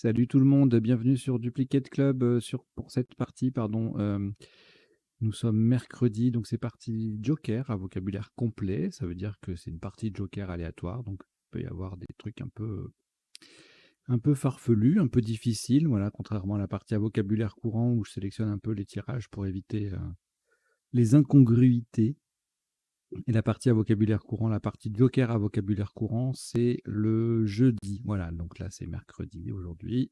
Salut tout le monde, bienvenue sur Duplicate Club, pour cette partie, pardon. Nous sommes mercredi, donc c'est partie Joker à vocabulaire complet. Ça veut dire que c'est une partie Joker aléatoire, donc il peut y avoir des trucs un peu farfelus, un peu difficiles, voilà, contrairement à la partie à vocabulaire courant où je sélectionne un peu les tirages pour éviter les incongruités. Et la partie à vocabulaire courant, la partie Joker à vocabulaire courant, c'est le jeudi. Voilà, donc là c'est mercredi aujourd'hui.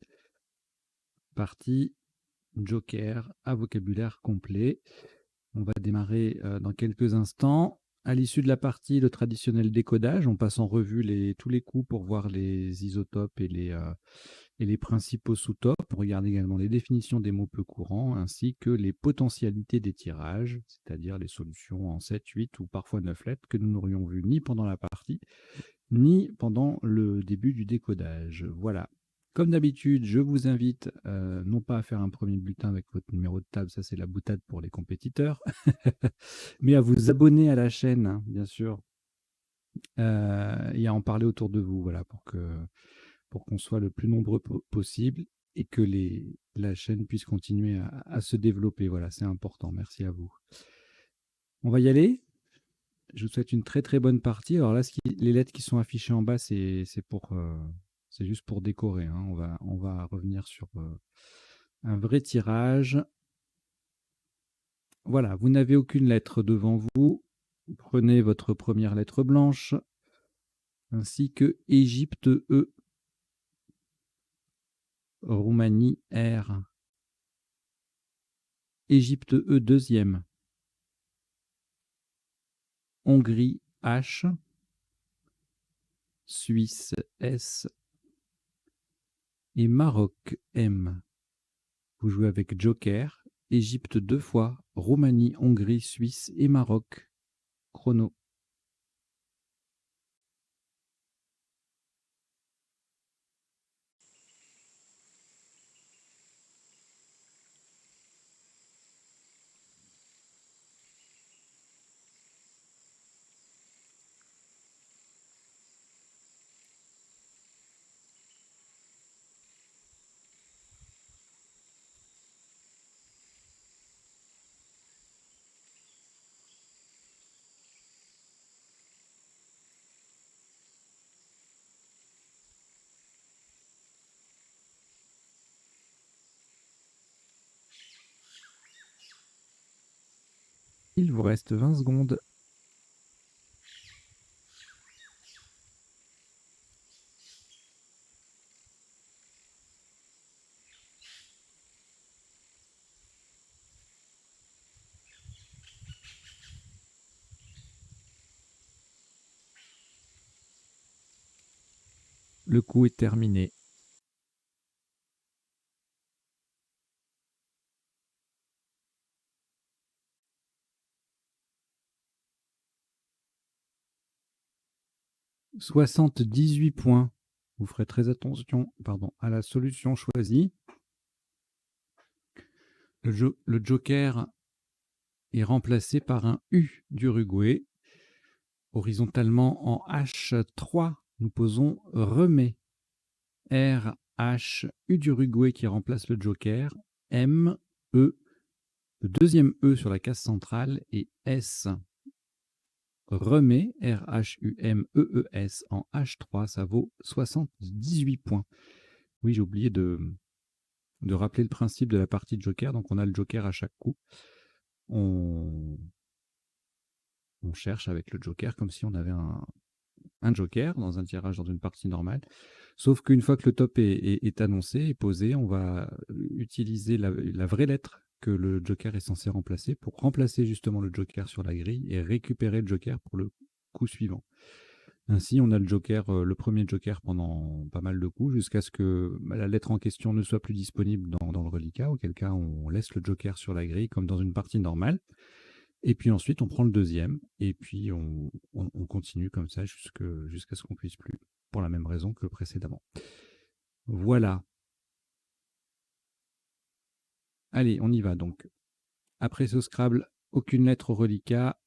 Partie Joker à vocabulaire complet. On va démarrer dans quelques instants. À l'issue de la partie, le traditionnel décodage. On passe en revue tous les coups pour voir les isotopes et les principaux sous-topes. On regarde également les définitions des mots peu courants ainsi que les potentialités des tirages, c'est-à-dire les solutions en 7, 8 ou parfois 9 lettres que nous n'aurions vues ni pendant la partie, ni pendant le début du décodage. Voilà. Comme d'habitude, je vous invite non pas à faire un premier bulletin avec votre numéro de table, ça c'est la boutade pour les compétiteurs, mais à vous abonner à la chaîne, hein, bien sûr, et à en parler autour de vous, voilà, pour qu'on soit le plus nombreux possible et que la chaîne puisse continuer à se développer. Voilà, c'est important. Merci à vous. On va y aller. Je vous souhaite une très très bonne partie. Alors là, les lettres qui sont affichées en bas, c'est juste pour décorer, hein. On va revenir sur un vrai tirage. Voilà, vous n'avez aucune lettre devant vous. Prenez votre première lettre blanche, ainsi que Égypte E, Roumanie R, Égypte E deuxième, Hongrie H, Suisse S et Maroc M. Vous jouez avec Joker, Égypte 2 fois, Roumanie, Hongrie, Suisse et Maroc. Chrono. Il vous reste 20 secondes. Le coup est terminé. « 78 points. Vous ferez très attention à la solution choisie. Le joker est remplacé par un U d'Uruguay. Horizontalement en H3, nous posons remet. R, H, U d'Uruguay qui remplace le joker. M, E, le deuxième E sur la case centrale et S. Remet, R-H-U-M-E-E-S en H3, ça vaut 78 points. Oui, j'ai oublié de rappeler le principe de la partie de joker. Donc on a le joker à chaque coup. On cherche avec le joker comme si on avait un joker dans un tirage dans une partie normale. Sauf qu'une fois que le top est annoncé, est posé, on va utiliser la vraie lettre que le joker est censé remplacer pour remplacer justement le joker sur la grille et récupérer le joker pour le coup suivant. Ainsi, on a le joker, le premier joker pendant pas mal de coups jusqu'à ce que la lettre en question ne soit plus disponible dans le reliquat, auquel cas on laisse le joker sur la grille comme dans une partie normale. Et puis ensuite, on prend le deuxième et puis on continue comme ça jusqu'à ce qu'on puisse plus, pour la même raison que précédemment. Voilà. Allez, on y va donc. Après ce Scrabble, aucune lettre au reliquat.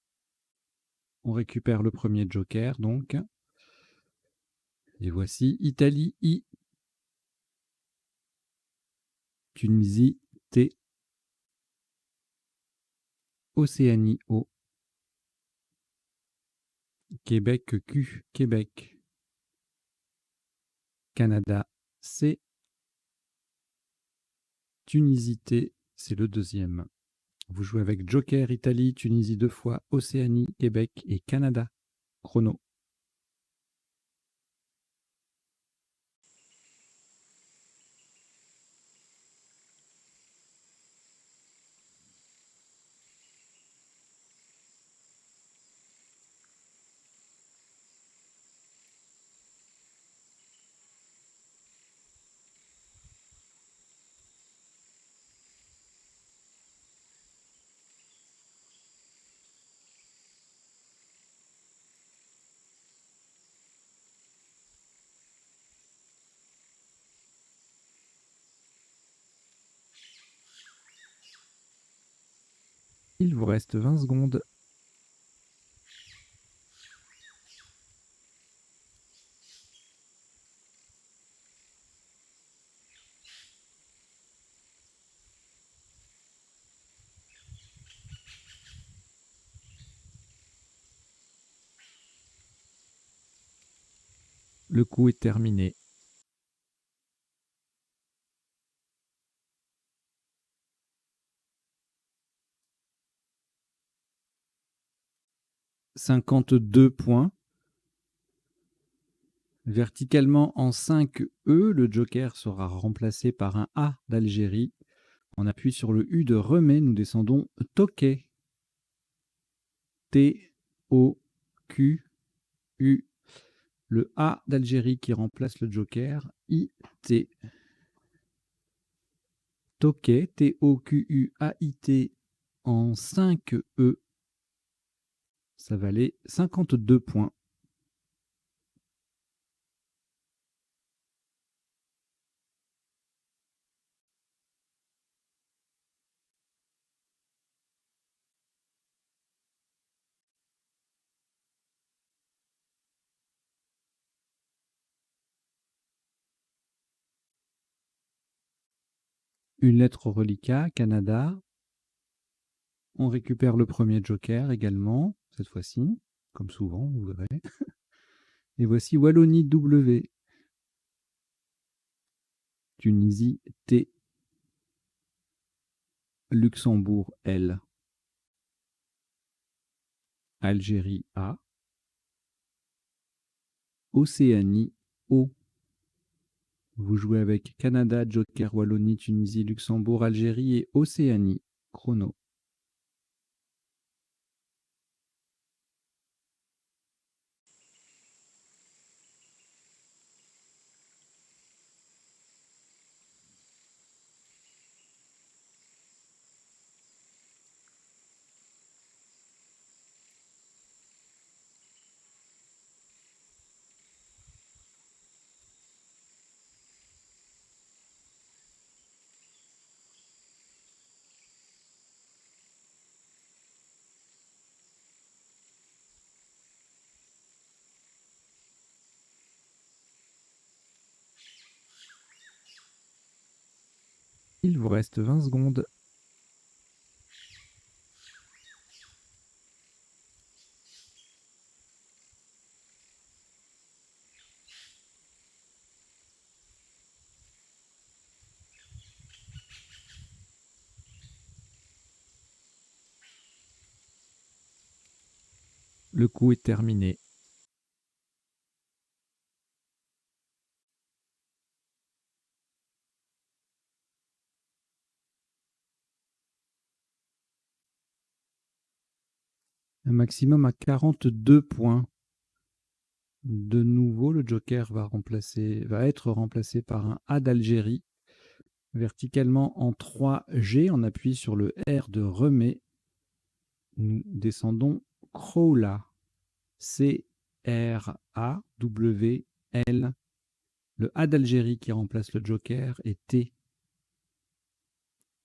On récupère le premier joker donc. Et voici Italie I. Tunisie, T. Océanie, O. Québec, Q. Québec. Canada, C. Tunisie, T. C'est le deuxième. Vous jouez avec Joker, Italie, Tunisie 2 fois, Océanie, Québec et Canada. Chrono. Il vous reste 20 secondes. Le coup est terminé. « 52 points. Verticalement en 5 E, le joker sera remplacé par un A d'Algérie. On appuie sur le U de Remets, nous descendons Tokay. T-O-Q-U. Le A d'Algérie qui remplace le joker, I-T. Tokay, T-O-Q-U-A-I-T en 5 E. Ça valait 52 points. Une lettre au reliquat, Canada. On récupère le premier joker également, cette fois-ci, comme souvent, vous verrez. Et voici Wallonie W. Tunisie T. Luxembourg L. Algérie A. Océanie O. Vous jouez avec Canada, Joker, Wallonie, Tunisie, Luxembourg, Algérie et Océanie. Chrono. Il vous reste 20 secondes. Le coup est terminé. Un maximum à 42 points. De nouveau, le joker va être remplacé par un A d'Algérie. Verticalement en 3G, on appuie sur le R de Remets. Nous descendons Crowla. C-R-A-W-L. Le A d'Algérie qui remplace le joker est T.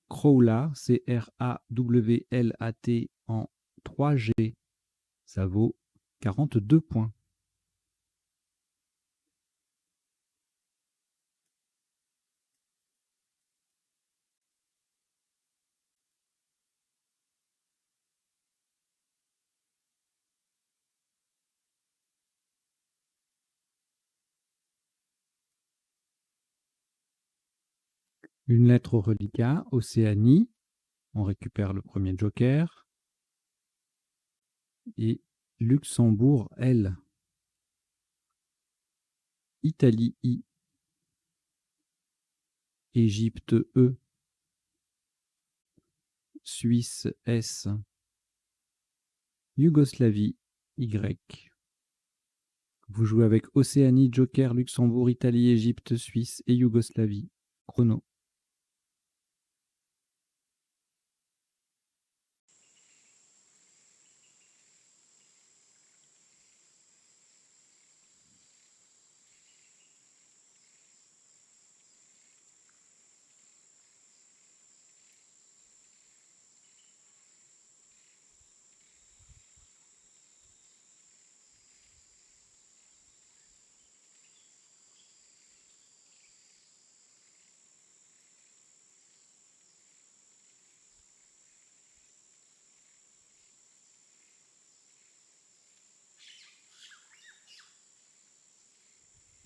Crowla, C-R-A-W-L-A-T en 3G. Ça vaut 42 points. Une lettre au reliquat, Océanie, on récupère le premier joker. Et Luxembourg, L. Italie, I. Égypte, E. Suisse, S. Yougoslavie, Y. Vous jouez avec Océanie, Joker, Luxembourg, Italie, Égypte, Suisse et Yougoslavie. Chrono.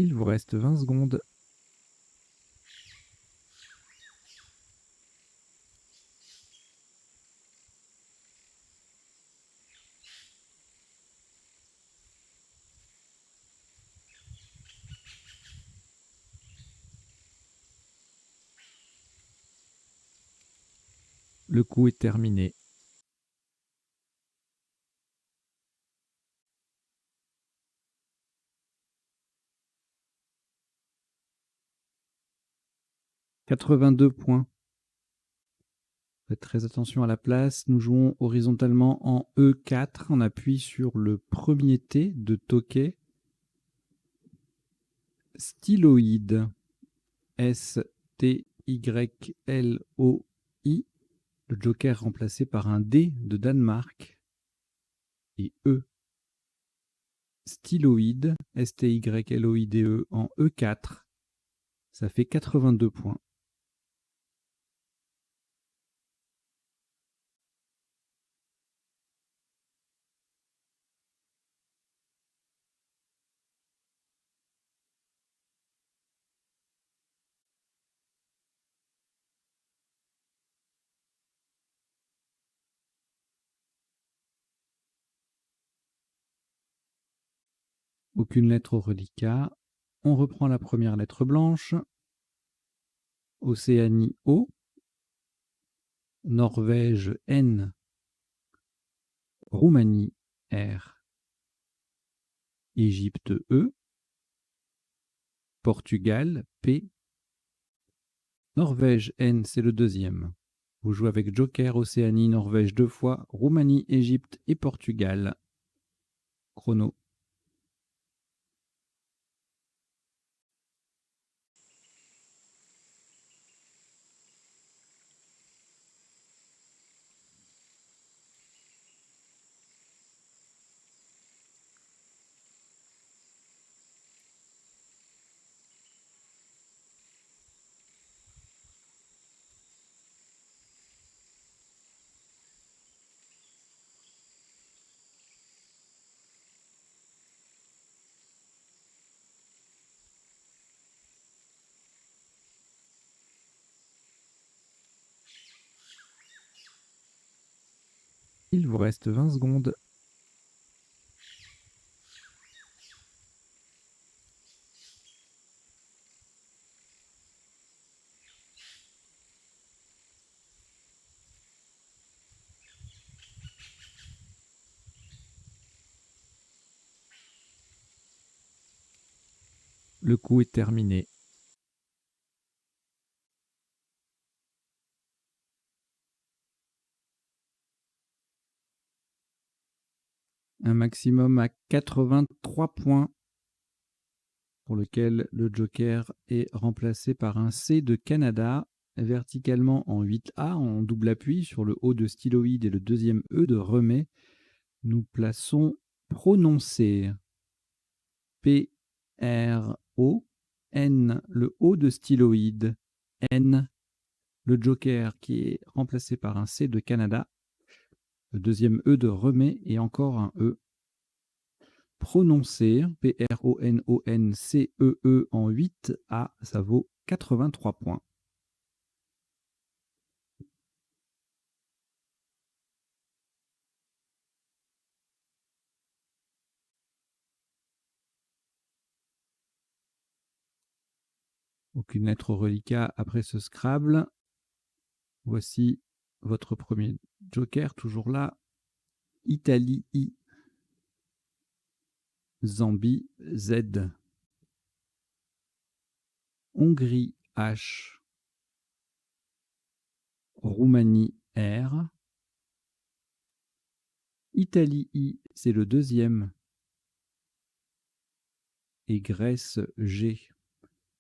Il vous reste 20 secondes. Le coup est terminé. « 82 points. Faites très attention à la place. Nous jouons horizontalement en E4. On appuie sur le premier T de Tokay. Styloïde. S-T-Y-L-O-I. Le joker remplacé par un D de Danemark. Et E. Styloïde. S-T-Y-L-O-I-D-E en E4. Ça fait 82 points. Aucune lettre au reliquat. On reprend la première lettre blanche. Océanie, O. Norvège, N. Roumanie, R. Égypte, E. Portugal, P. Norvège, N, c'est le deuxième. Vous jouez avec Joker, Océanie, Norvège 2 fois, Roumanie, Égypte et Portugal. Chrono. Il vous reste 20 secondes. Le coup est terminé. Un maximum à 83 points, pour lequel le joker est remplacé par un C de Canada, verticalement en 8A, en double appui sur le haut de styloïde et le deuxième E de remet. Nous plaçons prononcer. P-R-O-N, le haut de styloïde. N, le joker qui est remplacé par un C de Canada, le deuxième E de remet et encore un E. Prononcer, P-R-O-N-O-N-C-E-E en 8A, ça vaut 83 points. Aucune lettre au reliquat après ce Scrabble. Voici votre premier joker, toujours là. Italie, I. Zambie, Z. Hongrie, H. Roumanie, R. Italie, I, c'est le deuxième. Et Grèce, G.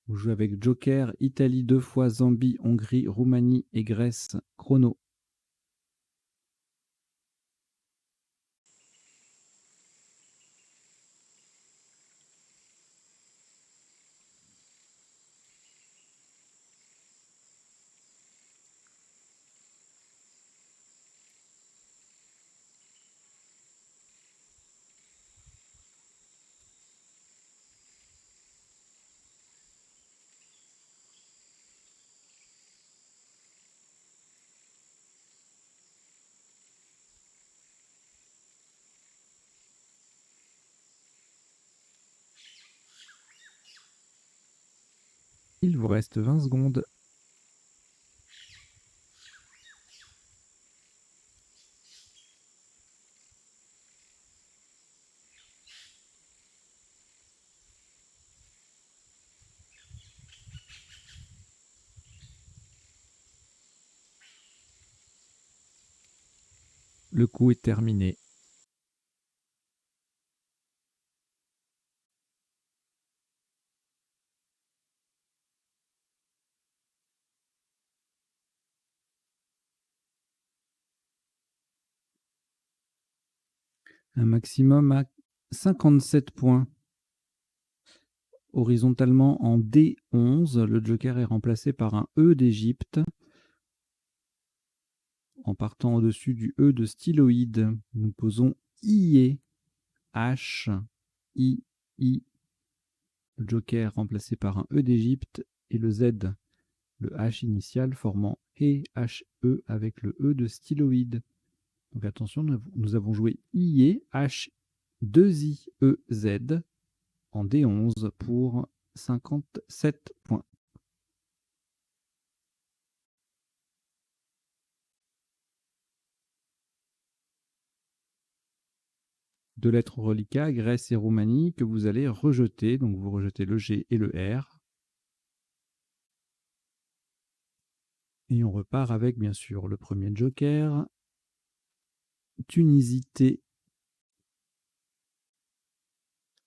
Vous jouez avec Joker, Italie 2 fois, Zambie, Hongrie, Roumanie et Grèce. Chrono. Il vous reste 20 secondes. Le coup est terminé. Un maximum à 57 points. Horizontalement en D11, le joker est remplacé par un E d'Égypte. En partant au-dessus du E de styloïde, nous posons IE, H, I, I. Le joker remplacé par un E d'Égypte et le Z, le H initial formant E, H, E avec le E de styloïde. Donc attention, nous avons joué IE, H, 2I, E, Z en D11 pour 57 points. Deux lettres reliquats, Grèce et Roumanie, que vous allez rejeter. Donc vous rejetez le G et le R. Et on repart avec, bien sûr, le premier joker. Tunisie T.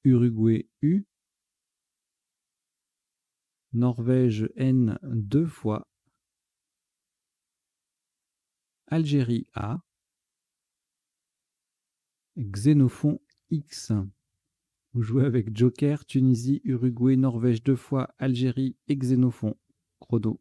Uruguay U. Norvège N 2 fois. Algérie A. Xénophon X. Vous jouez avec Joker, Tunisie, Uruguay, Norvège 2 fois, Algérie et Xénophon. Chrono.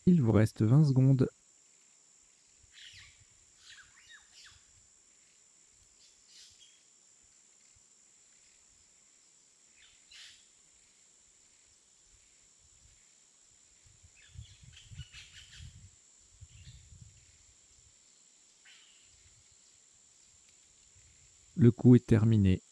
Il vous reste 20 secondes. Le coup est terminé.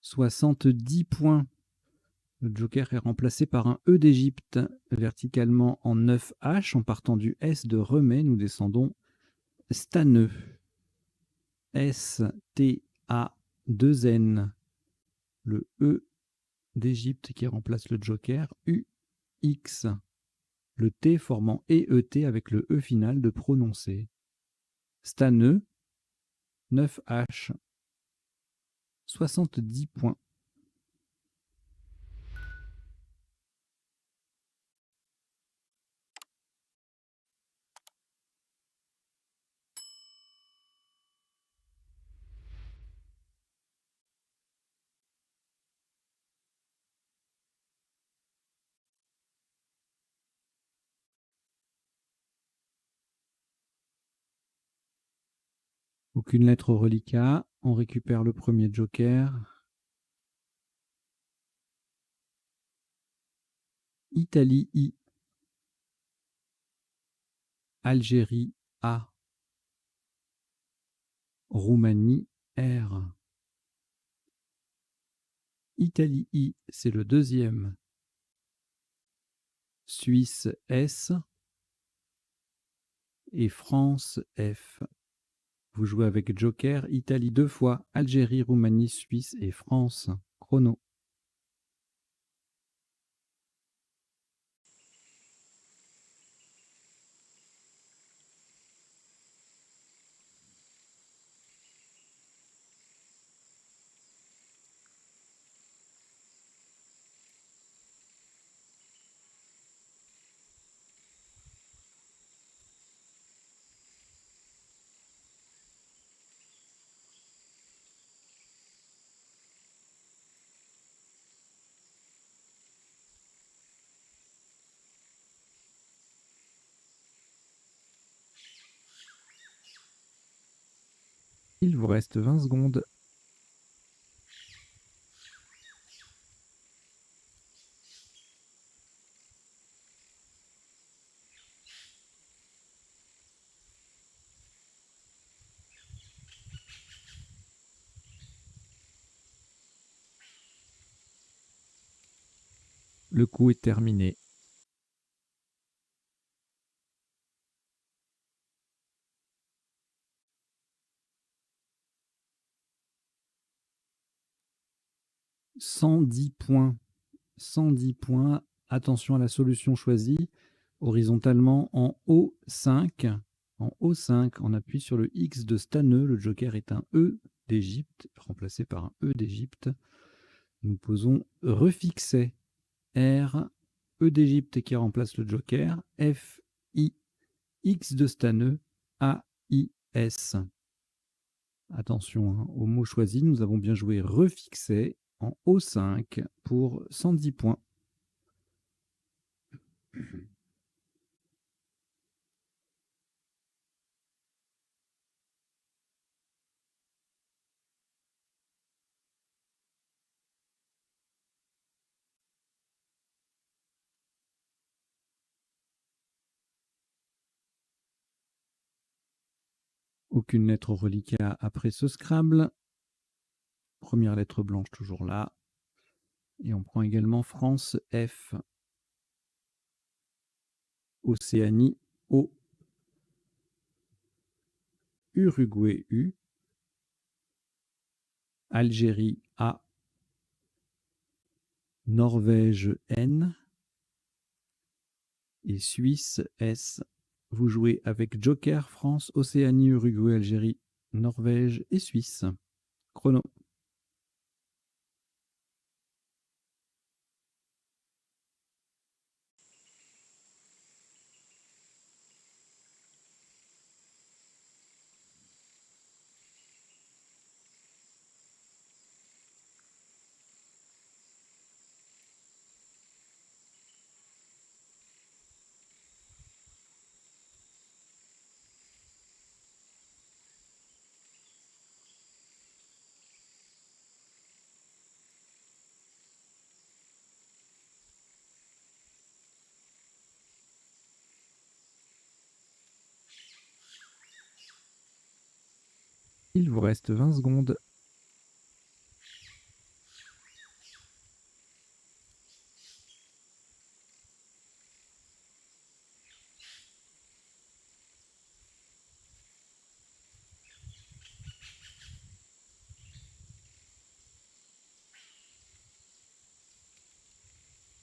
« 70 points. Le joker est remplacé par un E d'Égypte. Verticalement en 9H, en partant du S de Remet, nous descendons Staneux. S-T-A-2-N. Le E d'Égypte qui remplace le joker. U-X. Le T formant E-E-T avec le E final de prononcer. Staneux, 9H. 70 points. Aucune lettre au reliquat. On récupère le premier joker. Italie I. Algérie A. Roumanie R. Italie I, c'est le deuxième. Suisse S. Et France F. Vous jouez avec joker. Italie 2 fois. Algérie, Roumanie, Suisse et France. Chrono. Il vous reste 20 secondes. Le coup est terminé. « 110 points. 110 points. Attention à la solution choisie. Horizontalement en O5. En O5, on appuie sur le X de Staneux. Le joker est un E d'Égypte, remplacé par un E d'Égypte. Nous posons refixer. R, E d'Égypte qui remplace le joker. F, I, X de Staneux. A, I, S. Attention hein, au mot choisi. Nous avons bien joué refixer en O5 pour 110 points. Aucune lettre au reliquat après ce Scrabble. Première lettre blanche toujours là. Et on prend également France F. Océanie O. Uruguay U. Algérie A. Norvège N. Et Suisse S. Vous jouez avec joker, France, Océanie, Uruguay, Algérie, Norvège et Suisse. Chrono. Il vous reste 20 secondes.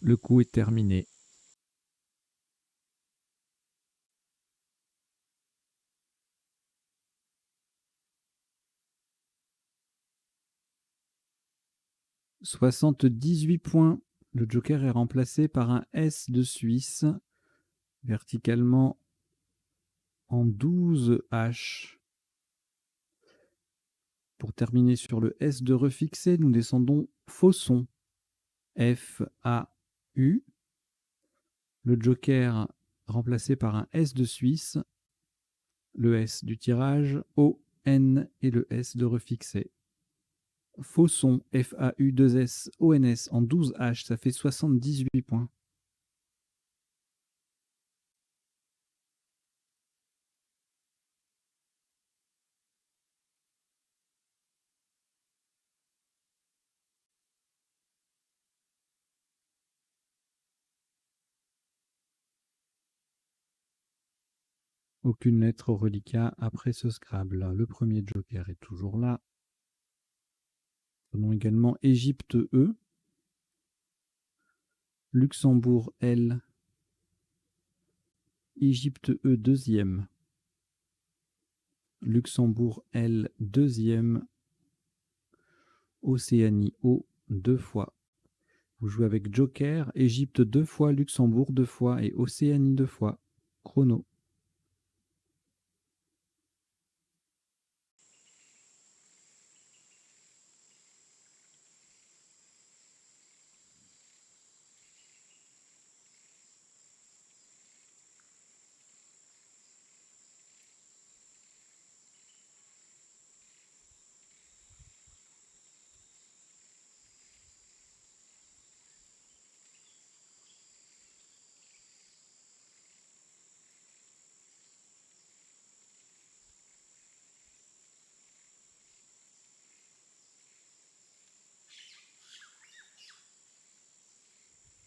Le coup est terminé. 78 points. Le joker est remplacé par un S de Suisse, verticalement en 12 H. Pour terminer sur le S de refixé, nous descendons Fausson, F-A-U. Le joker remplacé par un S de Suisse, le S du tirage, O-N et le S de refixé. Fausson, F-A-U-2-S-O-N-S en 12 H, ça fait 78 points. Aucune lettre au reliquat après ce Scrabble. Le premier joker est toujours là. Prenons également Égypte E, Luxembourg L, Égypte E deuxième, Luxembourg L deuxième, Océanie O 2 fois. Vous jouez avec joker, Égypte 2 fois, Luxembourg 2 fois et Océanie 2 fois. Chrono.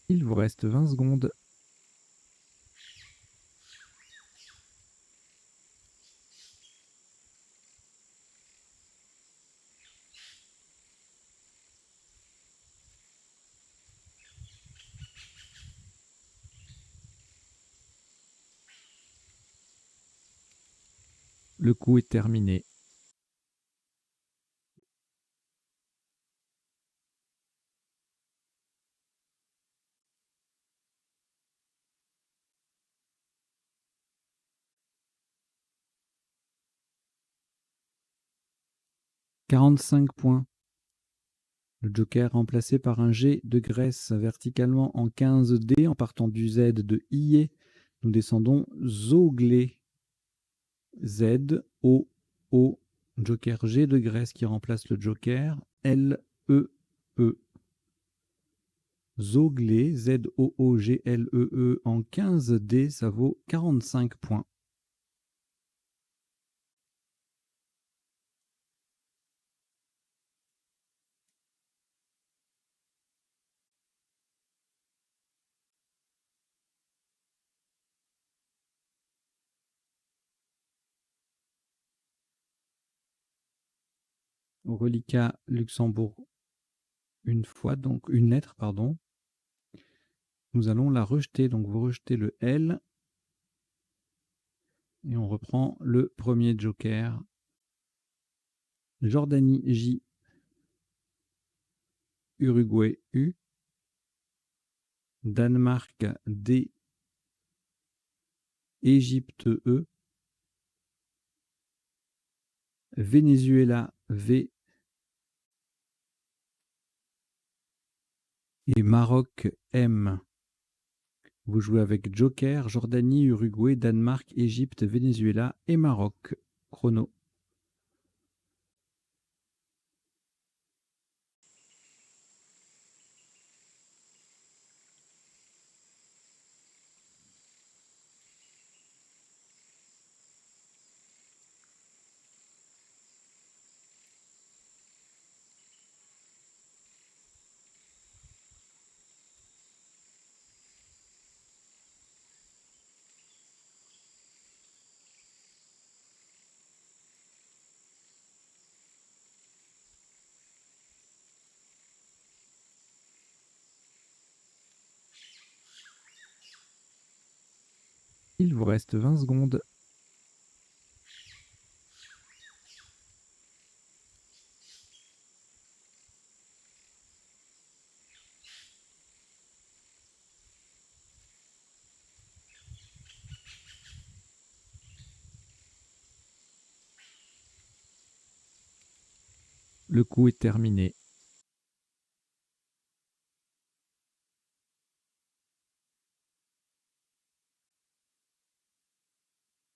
Il vous reste 20 secondes. Le coup est terminé. « 45 points. Le joker remplacé par un G de Grèce verticalement en 15D en partant du Z de IE. Nous descendons Zoglé. Z-O-O. Joker G de Grèce qui remplace le joker L-E-E. Zoglé, Z-O-O-G-L-E-E en 15D, ça vaut 45 points. Au reliquat Luxembourg, une fois, donc une lettre, pardon. Nous allons la rejeter, donc vous rejetez le L. Et on reprend le premier joker. Jordanie J. Uruguay U. Danemark D. Égypte E. Venezuela V. Et Maroc M. Vous jouez avec joker, Jordanie, Uruguay, Danemark, Égypte, Venezuela et Maroc. Chrono. Il vous reste 20 secondes. Le coup est terminé. «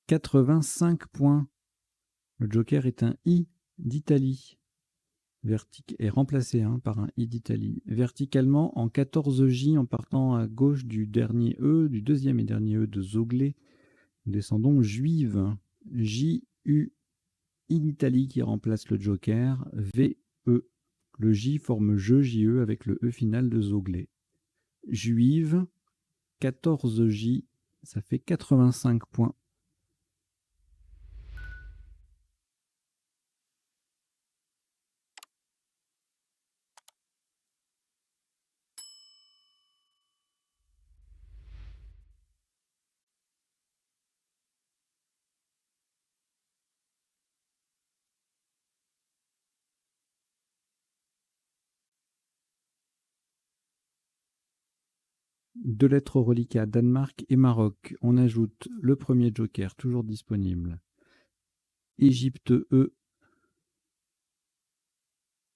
85 points. Le joker est un I d'Italie. Est remplacé par un I d'Italie. Verticalement en 14J en partant à gauche du dernier E, du deuxième et dernier E de Zoglé. Nous descendons juive. J-U, I d'Italie qui remplace le joker. V-E. Le J forme je, J-E avec le E final de Zoglé. Juive, 14J, ça fait 85 points. Deux lettres au reliquat, Danemark et Maroc. On ajoute le premier joker, toujours disponible. Égypte E,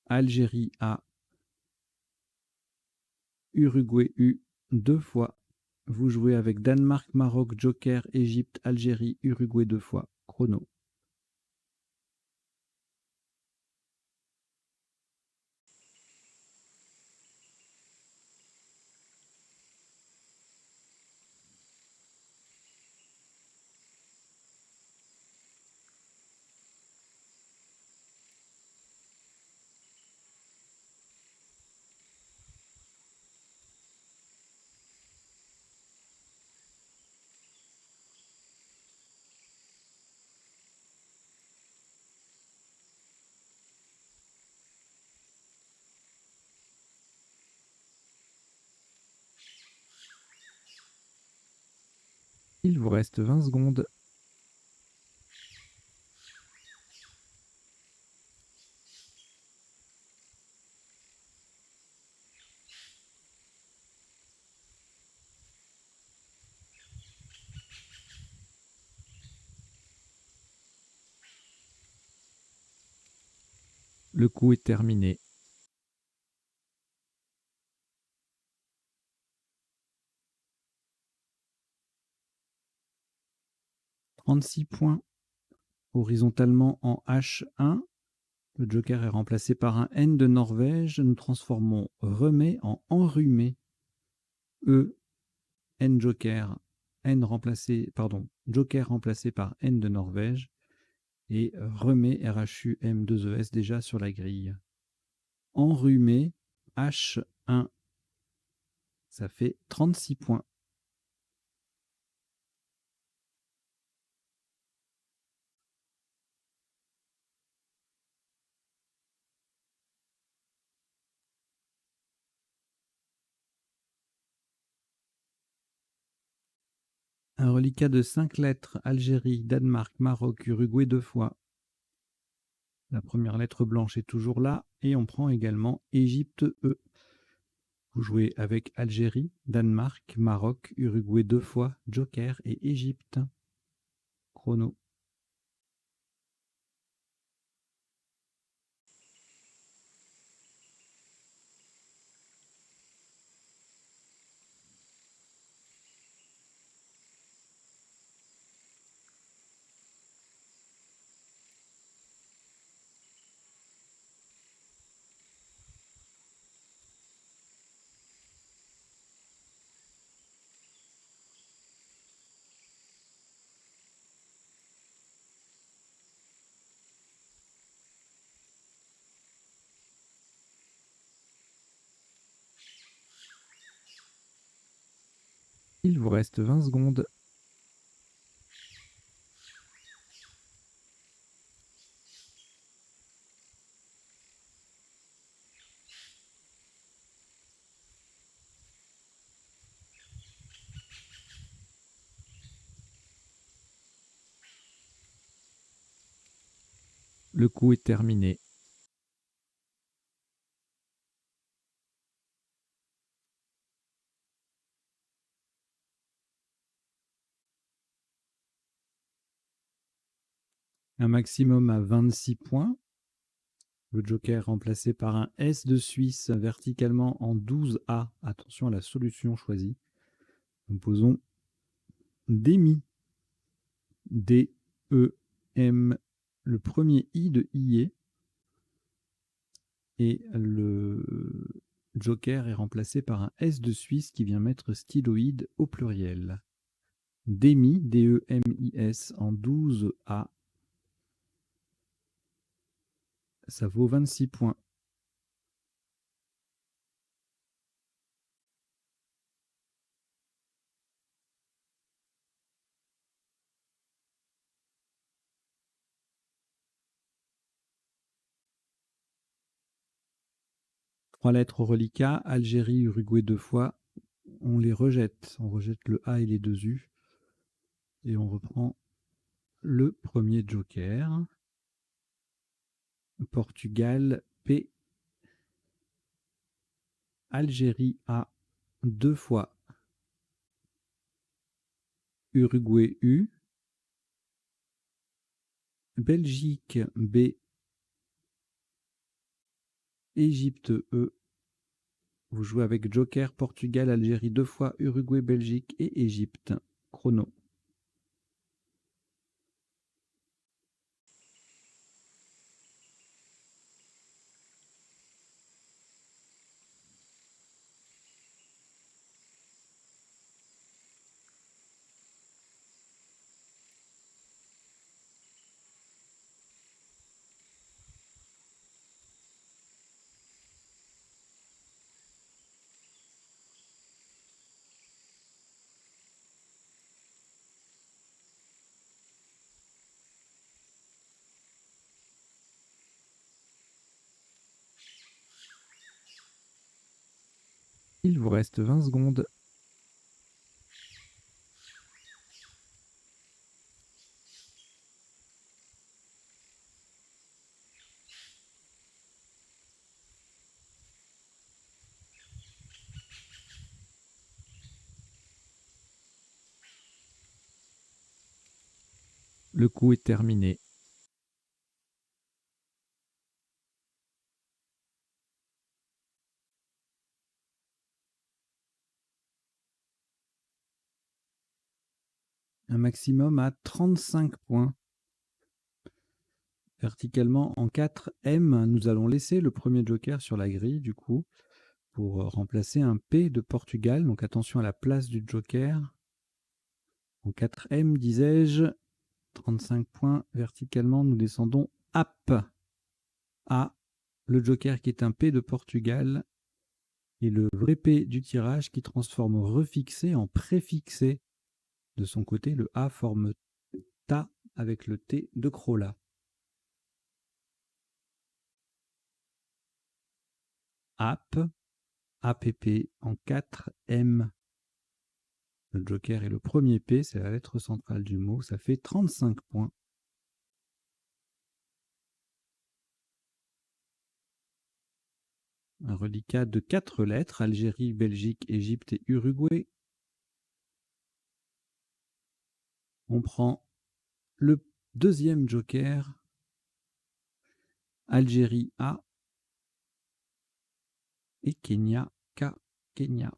Algérie A, Uruguay U, 2 fois. Vous jouez avec Danemark, Maroc, joker, Égypte, Algérie, Uruguay 2 fois. Chrono. Il vous reste 20 secondes. Le coup est terminé. « 36 points. Horizontalement en H1. Le joker est remplacé par un N de Norvège. Nous transformons remet en enrhumé. E, N joker, joker remplacé par N de Norvège. Et remet RHU M2ES déjà sur la grille. Enrhumé H1. Ça fait 36 points. Un reliquat de 5 lettres, Algérie, Danemark, Maroc, Uruguay 2 fois. La première lettre blanche est toujours là et on prend également Égypte E. Vous jouez avec Algérie, Danemark, Maroc, Uruguay 2 fois, joker et Égypte. Chrono. Il vous reste 20 secondes. Le coup est terminé. Un maximum à 26 points. Le joker est remplacé par un S de Suisse verticalement en 12A. Attention à la solution choisie. Nous posons DEMI. D-E-M. Le premier I de IE. Et le joker est remplacé par un S de Suisse qui vient mettre styloïde au pluriel. DEMIS, D-E-M-I-S en 12A. Ça vaut 26 points. Trois lettres au reliquat, Algérie, Uruguay 2 fois. On les rejette. On rejette le A et les deux U. Et on reprend le premier joker. Portugal, P. Algérie, A 2 fois. Uruguay, U. Belgique, B. Égypte, E. Vous jouez avec joker, Portugal, Algérie 2 fois, Uruguay, Belgique et Égypte. Chrono. Il vous reste 20 secondes. Le coup est terminé. Un maximum à 35 points. Verticalement en 4M, nous allons laisser le premier joker sur la grille du coup pour remplacer un P de Portugal. Donc attention à la place du joker. En 4M, disais-je, 35 points. Verticalement, nous descendons AP. A, le joker qui est un P de Portugal. Et le vrai P du tirage qui transforme refixé en préfixé. De son côté, le A forme ta avec le T de Crola. App, APP en 4M. Le joker est le premier P, c'est la lettre centrale du mot, ça fait 35 points. Un reliquat de 4 lettres, Algérie, Belgique, Égypte et Uruguay. On prend le deuxième joker, Algérie A et Kenya K, Kenya.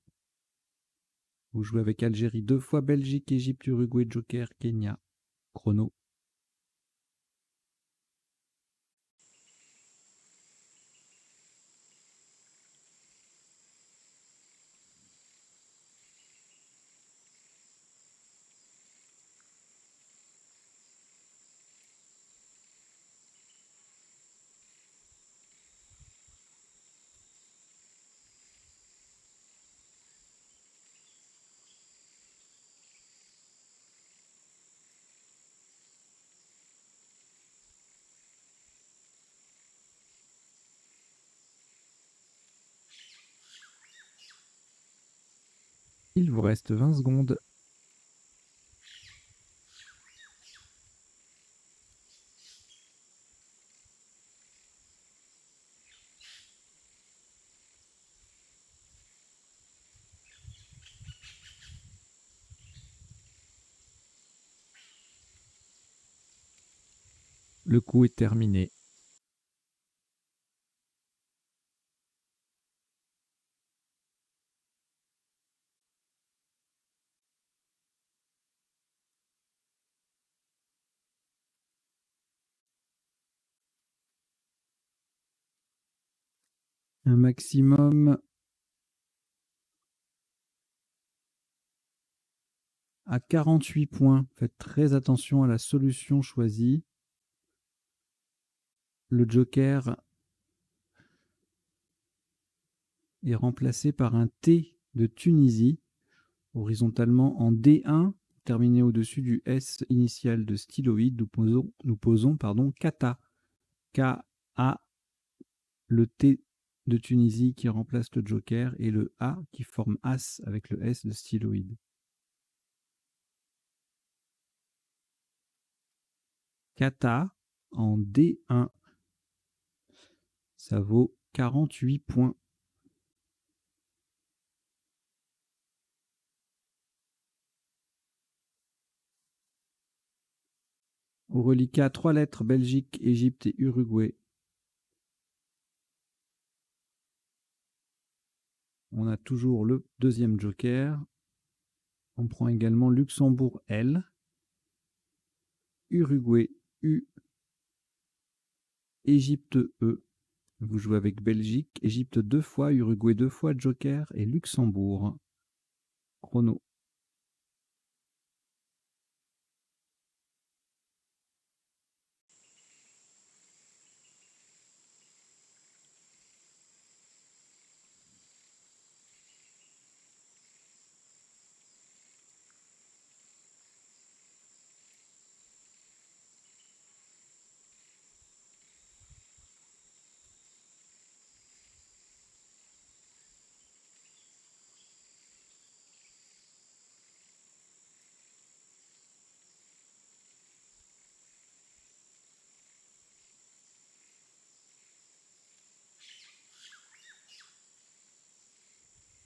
Vous jouez avec Algérie 2 fois, Belgique, Égypte, Uruguay, joker, Kenya. Chrono. Il vous reste 20 secondes. Le coup est terminé. Un maximum à 48 points. Faites très attention à la solution choisie. Le joker est remplacé par un T de Tunisie, horizontalement en D1, terminé au-dessus du S initial de styloïde. Nous posons kata. K-A, le T de Tunisie qui remplace le joker et le A qui forme As avec le S de styloïde. Kata en D1. Ça vaut 48 points. Au reliquat, 3 lettres, Belgique, Égypte et Uruguay. On a toujours le deuxième joker. On prend également Luxembourg L, Uruguay U, Égypte E. Vous jouez avec Belgique, Égypte 2 fois, Uruguay 2 fois, joker et Luxembourg. Chrono.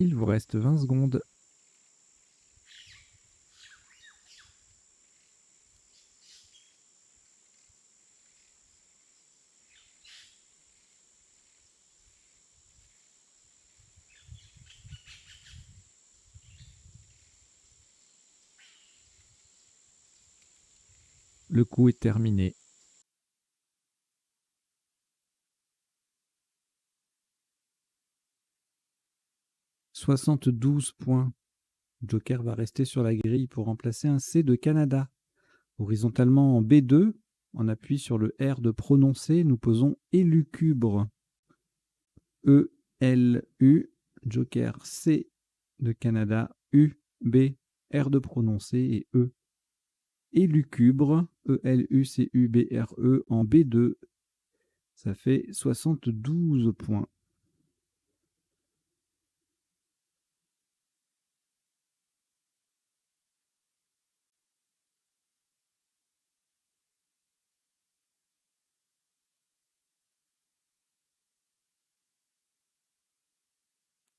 Il vous reste 20 secondes. Le coup est terminé. « 72 points. Joker va rester sur la grille pour remplacer un C de Canada. Horizontalement en B2, on appuie sur le R de prononcer, nous posons élucubre. E-L-U, joker C de Canada, U, B, R de prononcer et E. Élucubre, E-L-U-C-U-B-R-E en B2, ça fait 72 points.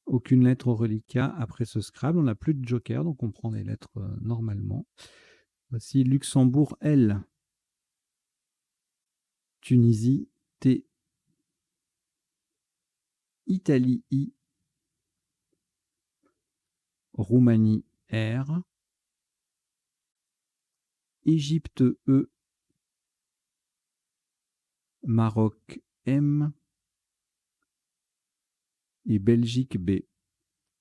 Aucune lettre au reliquat. Après ce Scrabble, on n'a plus de joker, donc on prend les lettres normalement. Voici Luxembourg L, Tunisie T, Italie I, Roumanie R, Égypte E, Maroc M et Belgique B.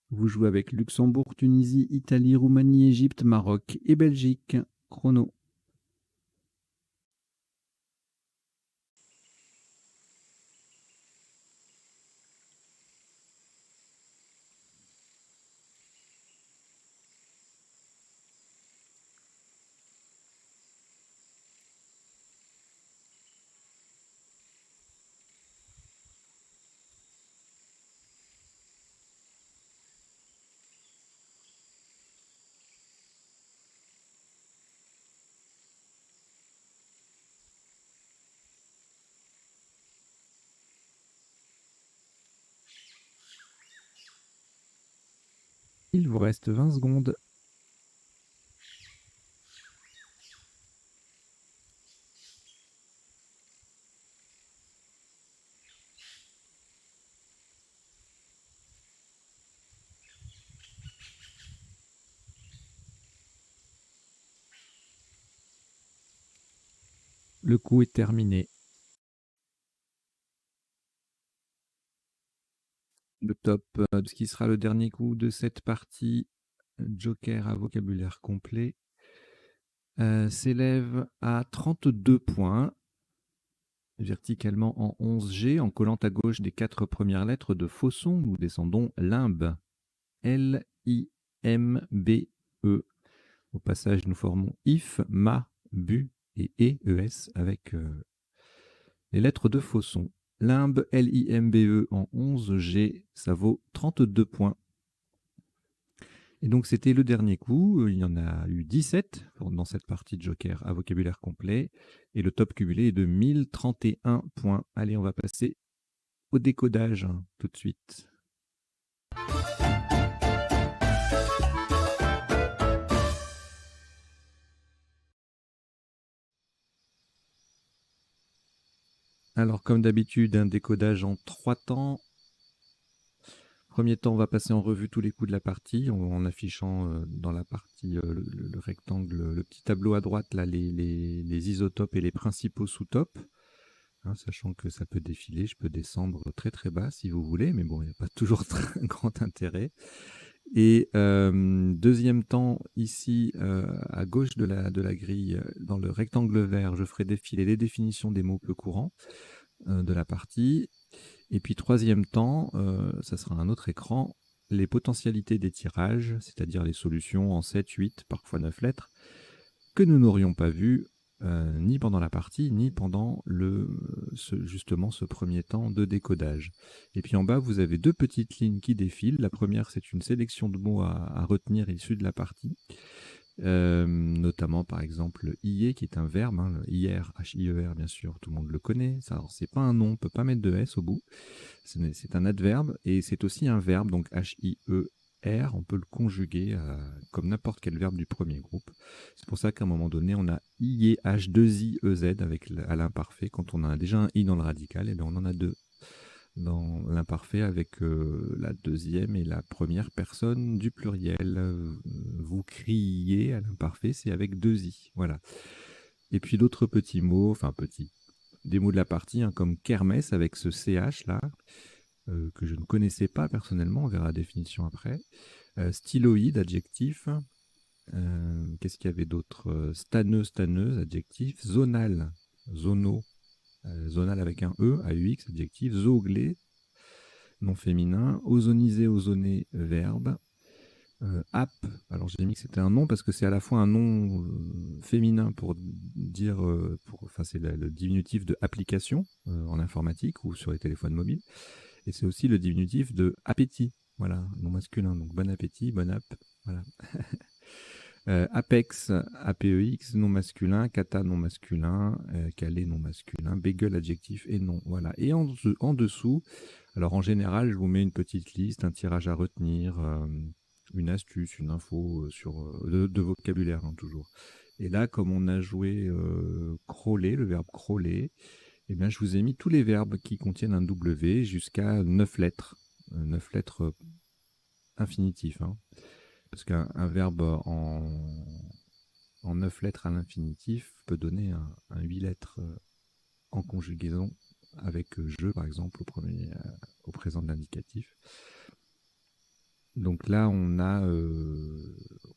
Vous jouez avec Luxembourg, Tunisie, Italie, Roumanie, Égypte, Maroc et Belgique. Chrono. Il vous reste 20 secondes. Le coup est terminé. Le top de ce qui sera le dernier coup de cette partie Joker à vocabulaire complet s'élève à 32 points, verticalement en 11G, en collant à gauche des 4 premières lettres de faux son. Nous descendons limbe, L-I-M-B-E. Au passage, nous formons if, ma, bu et e-es avec les lettres de faux son. Limbe, L-I-M-B-E en 11G, ça vaut 32 points. Et donc, c'était le dernier coup. Il y en a eu 17 dans cette partie de Joker à vocabulaire complet. Et le top cumulé est de 1031 points. Allez, on va passer au décodage tout de suite. Alors, comme d'habitude, un décodage en 3 temps. Premier temps, on va passer en revue tous les coups de la partie en affichant dans la partie, le rectangle, le petit tableau à droite, là, les isotopes et les principaux sous-topes. Hein, sachant que ça peut défiler, je peux descendre très très bas si vous voulez, mais bon, il n'y a pas toujours très grand intérêt. Et deuxième temps, ici, à gauche de la grille, dans le rectangle vert, je ferai défiler les définitions des mots peu courants de la partie. Et puis troisième temps, ça sera un autre écran, les potentialités des tirages, c'est-à-dire les solutions en 7, 8, parfois 9 lettres, que nous n'aurions pas vues ni pendant la partie, ni pendant justement ce premier temps de décodage. Et puis en bas, vous avez 2 petites lignes qui défilent. La première, c'est une sélection de mots à retenir issus de la partie. Notamment par exemple hier qui est un verbe, hein, hier, H-I-E-R bien sûr, tout le monde le connaît. Alors c'est pas un nom, on peut pas mettre de S au bout. C'est un adverbe et c'est aussi un verbe, donc H-I-E-R, on peut le conjuguer comme n'importe quel verbe du premier groupe. C'est pour ça qu'à un moment donné, on a I, H2I-E-Z à l'imparfait. Quand on a déjà un I dans le radical, et bien on en a 2 dans l'imparfait avec la deuxième et la première personne du pluriel. Vous criez à l'imparfait, c'est avec 2 I. Voilà. Et puis d'autres petits mots, enfin petits, des mots de la partie, hein, comme kermesse avec ce CH là, que je ne connaissais pas personnellement, on verra la définition après. Styloïde, adjectif. Qu'est-ce qu'il y avait d'autre? Stanneux, stanneuse, adjectif. Zonal, zono, zonal avec un E, AUX, adjectif. Zooglé, nom féminin. Ozonisé, ozoné, verbe. App, alors j'ai mis que c'était un nom parce que c'est à la fois un nom féminin pour dire, enfin c'est le diminutif de application en informatique ou sur les téléphones mobiles, et c'est aussi le diminutif de appétit, voilà, nom masculin, donc bon appétit, bon app, voilà. Apex, APEX, nom masculin, kata, nom masculin, calé, nom masculin, bagel, adjectif et nom, voilà. Et en dessous, alors en général, je vous mets une petite liste, un tirage à retenir, une astuce, une info de vocabulaire, hein, toujours. Et là, comme on a joué crawler, le verbe crawler, eh bien, je vous ai mis tous les verbes qui contiennent un W jusqu'à 9 lettres. 9 lettres infinitifs, hein. Parce qu'un verbe en 9 lettres à l'infinitif peut donner un 8 lettres en conjugaison avec je, par exemple, au présent de l'indicatif. Donc là,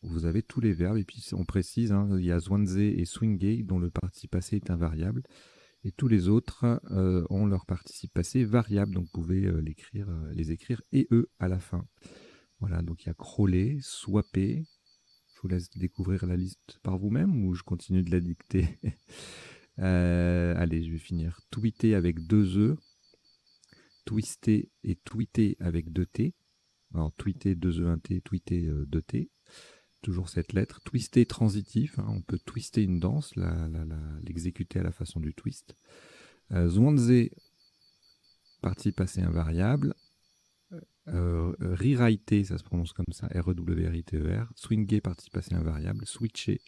vous avez tous les verbes, et puis on précise, hein, il y a zwanze et swingé, dont le participe passé est invariable, et tous les autres ont leur participe passé variable, donc vous pouvez les écrire et eux à la fin. Voilà, donc il y a crawler, swapper. Je vous laisse découvrir la liste par vous-même ou je continue de la dicter? Allez, je vais finir. Tweeter avec 2 E, twister et tweeter avec 2 T. Alors, tweeter 2 E, 1 T, tweeter 2 T. Toujours cette lettre. Twister transitif, hein, on peut twister une danse, l'exécuter à la façon du twist. Zwanze, participe passé invariable. Rewriter, ça se prononce comme ça, R-E-W-R-I-T-E-R. Swinger, participe passé invariable. Switcher.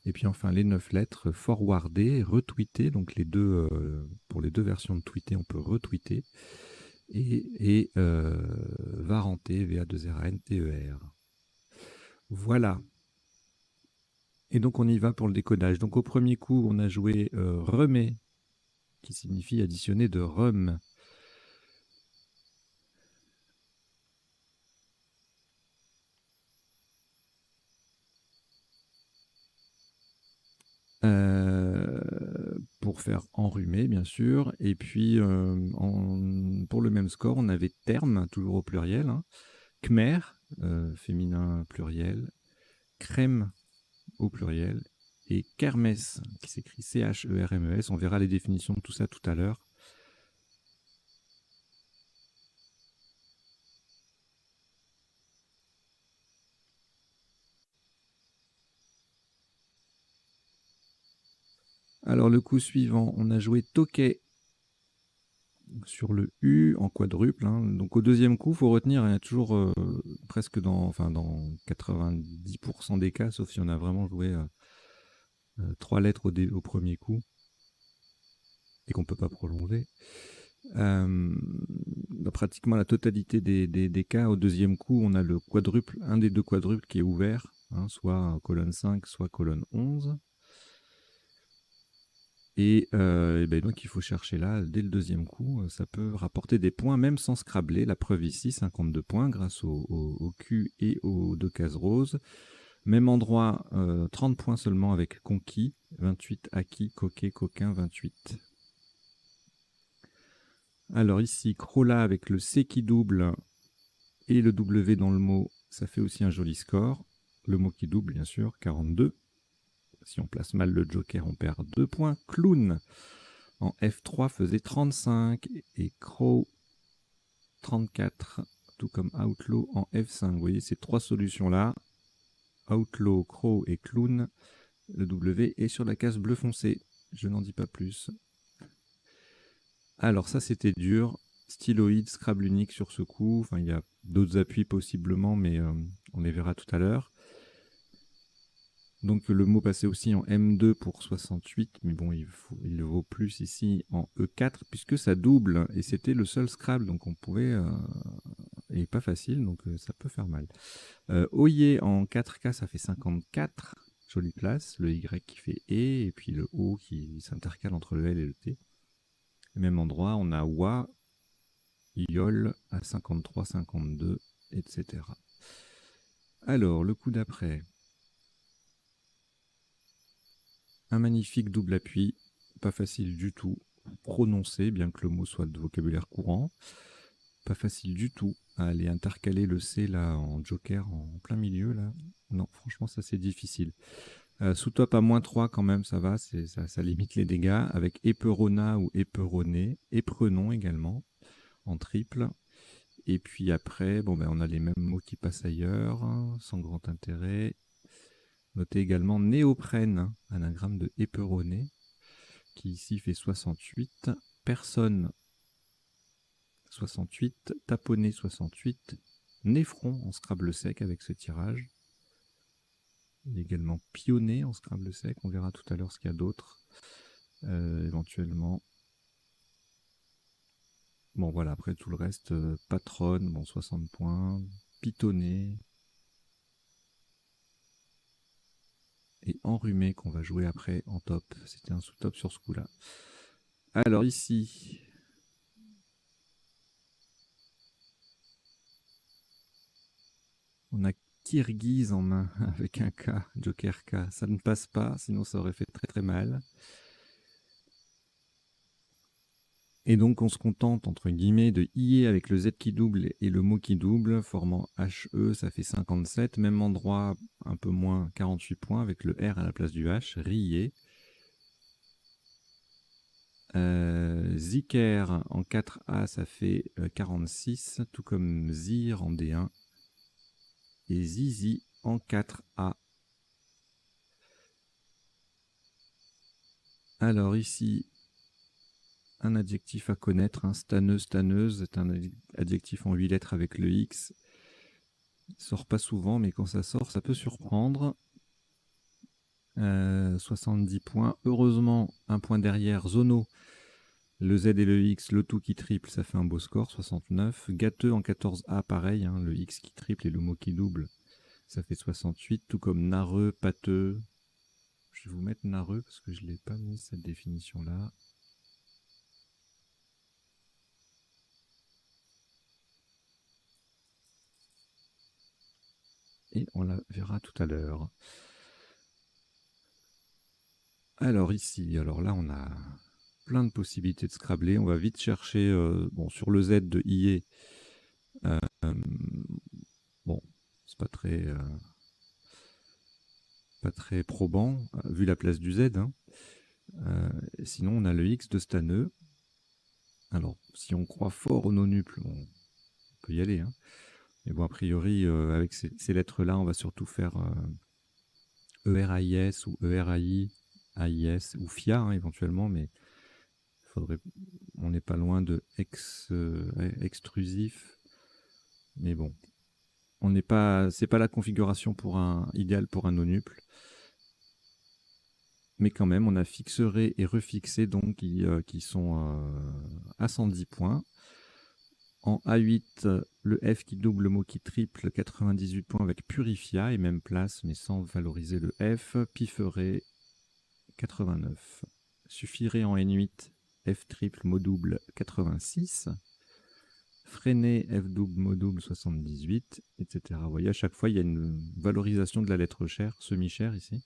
Et puis enfin, les 9 lettres, forwarder, retweeter. Donc les deux, pour les 2 versions de tweeter, on peut retweeter. Et varenter, V-A-2-R-A-N-T-E-R. Voilà. Et donc on y va pour le décodage. Donc au premier coup, on a joué remet, qui signifie additionner de rhum. pour faire enrhumer, bien sûr. Et puis, pour le même score, on avait terme, toujours au pluriel, hein. Khmer, féminin pluriel. Crème, au pluriel. Et kermesse, qui s'écrit C-H-E-R-M-E-S. On verra les définitions de tout ça tout à l'heure. Alors, le coup suivant, on a joué Tokay sur le U en quadruple, hein. Donc au deuxième coup, il faut retenir, il y a toujours presque dans 90% des cas, sauf si on a vraiment joué 3 lettres au premier coup et qu'on ne peut pas prolonger. Dans pratiquement la totalité des cas, au deuxième coup, on a le quadruple, un des deux quadruples qui est ouvert, hein, soit colonne 5, soit colonne 11. Et ben donc il faut chercher là, dès le deuxième coup, ça peut rapporter des points, même sans scrabler. La preuve ici, 52 points grâce au Q et aux 2 cases roses. Même endroit, 30 points seulement avec conquis, 28 acquis, coquet, coquin, 28. Alors ici, Crola avec le C qui double et le W dans le mot, ça fait aussi un joli score. Le mot qui double, bien sûr, 42. Si on place mal le joker, on perd 2 points. Clown en F3 faisait 35 et Crow 34, tout comme Outlaw en F5. Vous voyez ces 3 solutions-là, Outlaw, Crow et Clown. Le W est sur la case bleu foncé. Je n'en dis pas plus. Alors ça, c'était dur. Styloïde, Scrabble unique sur ce coup. Enfin, il y a d'autres appuis possiblement, mais on les verra tout à l'heure. Donc le mot passait aussi en M2 pour 68, mais bon, il vaut plus ici en E4, puisque ça double, et c'était le seul Scrabble, donc on pouvait... et pas facile, donc ça peut faire mal. Oyer en 4K, ça fait 54, jolie place, le Y qui fait et puis le O qui s'intercale entre le L et le T. Au même endroit, on a Wa, Yol à 53, 52, etc. Alors, le coup d'après... Un magnifique double appui, pas facile du tout, prononcé, bien que le mot soit de vocabulaire courant. Pas facile du tout à aller intercaler le C là en joker en plein milieu là. Non, franchement ça c'est difficile. Sous top à -3 quand même, ça va, ça limite les dégâts. Avec éperona ou éperoné, éprenon également, en triple. Et puis après, bon ben on a les mêmes mots qui passent ailleurs, hein, sans grand intérêt. Notez également néoprène, anagramme de éperoné, qui ici fait 68. Personne, 68. Taponné, 68. Néfron en Scrabble sec avec ce tirage. Il est également pionné en Scrabble sec. On verra tout à l'heure ce qu'il y a d'autre. Éventuellement. Bon voilà, après tout le reste, patronne, bon 60 points. Pitonné. Et enrhumé qu'on va jouer après en top. C'était un sous-top sur ce coup-là. Alors ici, on a Kirghiz en main avec un K, Joker K. Ça ne passe pas, sinon ça aurait fait très très mal. Et donc on se contente entre guillemets de ier avec le Z qui double et le mot qui double, formant HE, ça fait 57. Même endroit, un peu moins, 48 points avec le R à la place du H, rier. Ziker en 4A, ça fait 46, tout comme Zir en D1. Et Zizi en 4A. Alors ici, un adjectif à connaître, hein, stanneux, stanneuse, c'est un adjectif en 8 lettres avec le X. Il ne sort pas souvent, mais quand ça sort, ça peut surprendre. 70 points. Heureusement, un point derrière, Zono. Le Z et le X, le tout qui triple, ça fait un beau score, 69. Gâteux en 14A, pareil, hein, le X qui triple et le mot qui double, ça fait 68. Tout comme nareux, pâteux. Je vais vous mettre nareux parce que je ne l'ai pas mis cette définition-là. Et on la verra tout à l'heure. Alors ici, alors là on a plein de possibilités de scrabler. On va vite chercher, bon, sur le Z de IE, bon, c'est pas très probant, vu la place du Z, hein. Sinon, on a le X de Staneux. Alors, si on croit fort au nonuple, on peut y aller, hein. Mais bon, a priori, avec ces lettres-là, on va surtout faire ERAIS ou ERAI, AIS ou FIA, hein, éventuellement, mais on n'est pas loin de extrusif. Mais bon, c'est pas la configuration idéale pour un nonuple. Mais quand même, on a fixeré et refixé, donc, qui sont à 110 points. En A8, le F qui double, le mot qui triple, 98 points avec Purifia, et même place, mais sans valoriser le F. Pifferet, 89. Suffirait en N8, F triple, mot double, 86. Freiné, F double, mot double, 78, etc. Vous voyez, à chaque fois, il y a une valorisation de la lettre chère, semi-chère ici.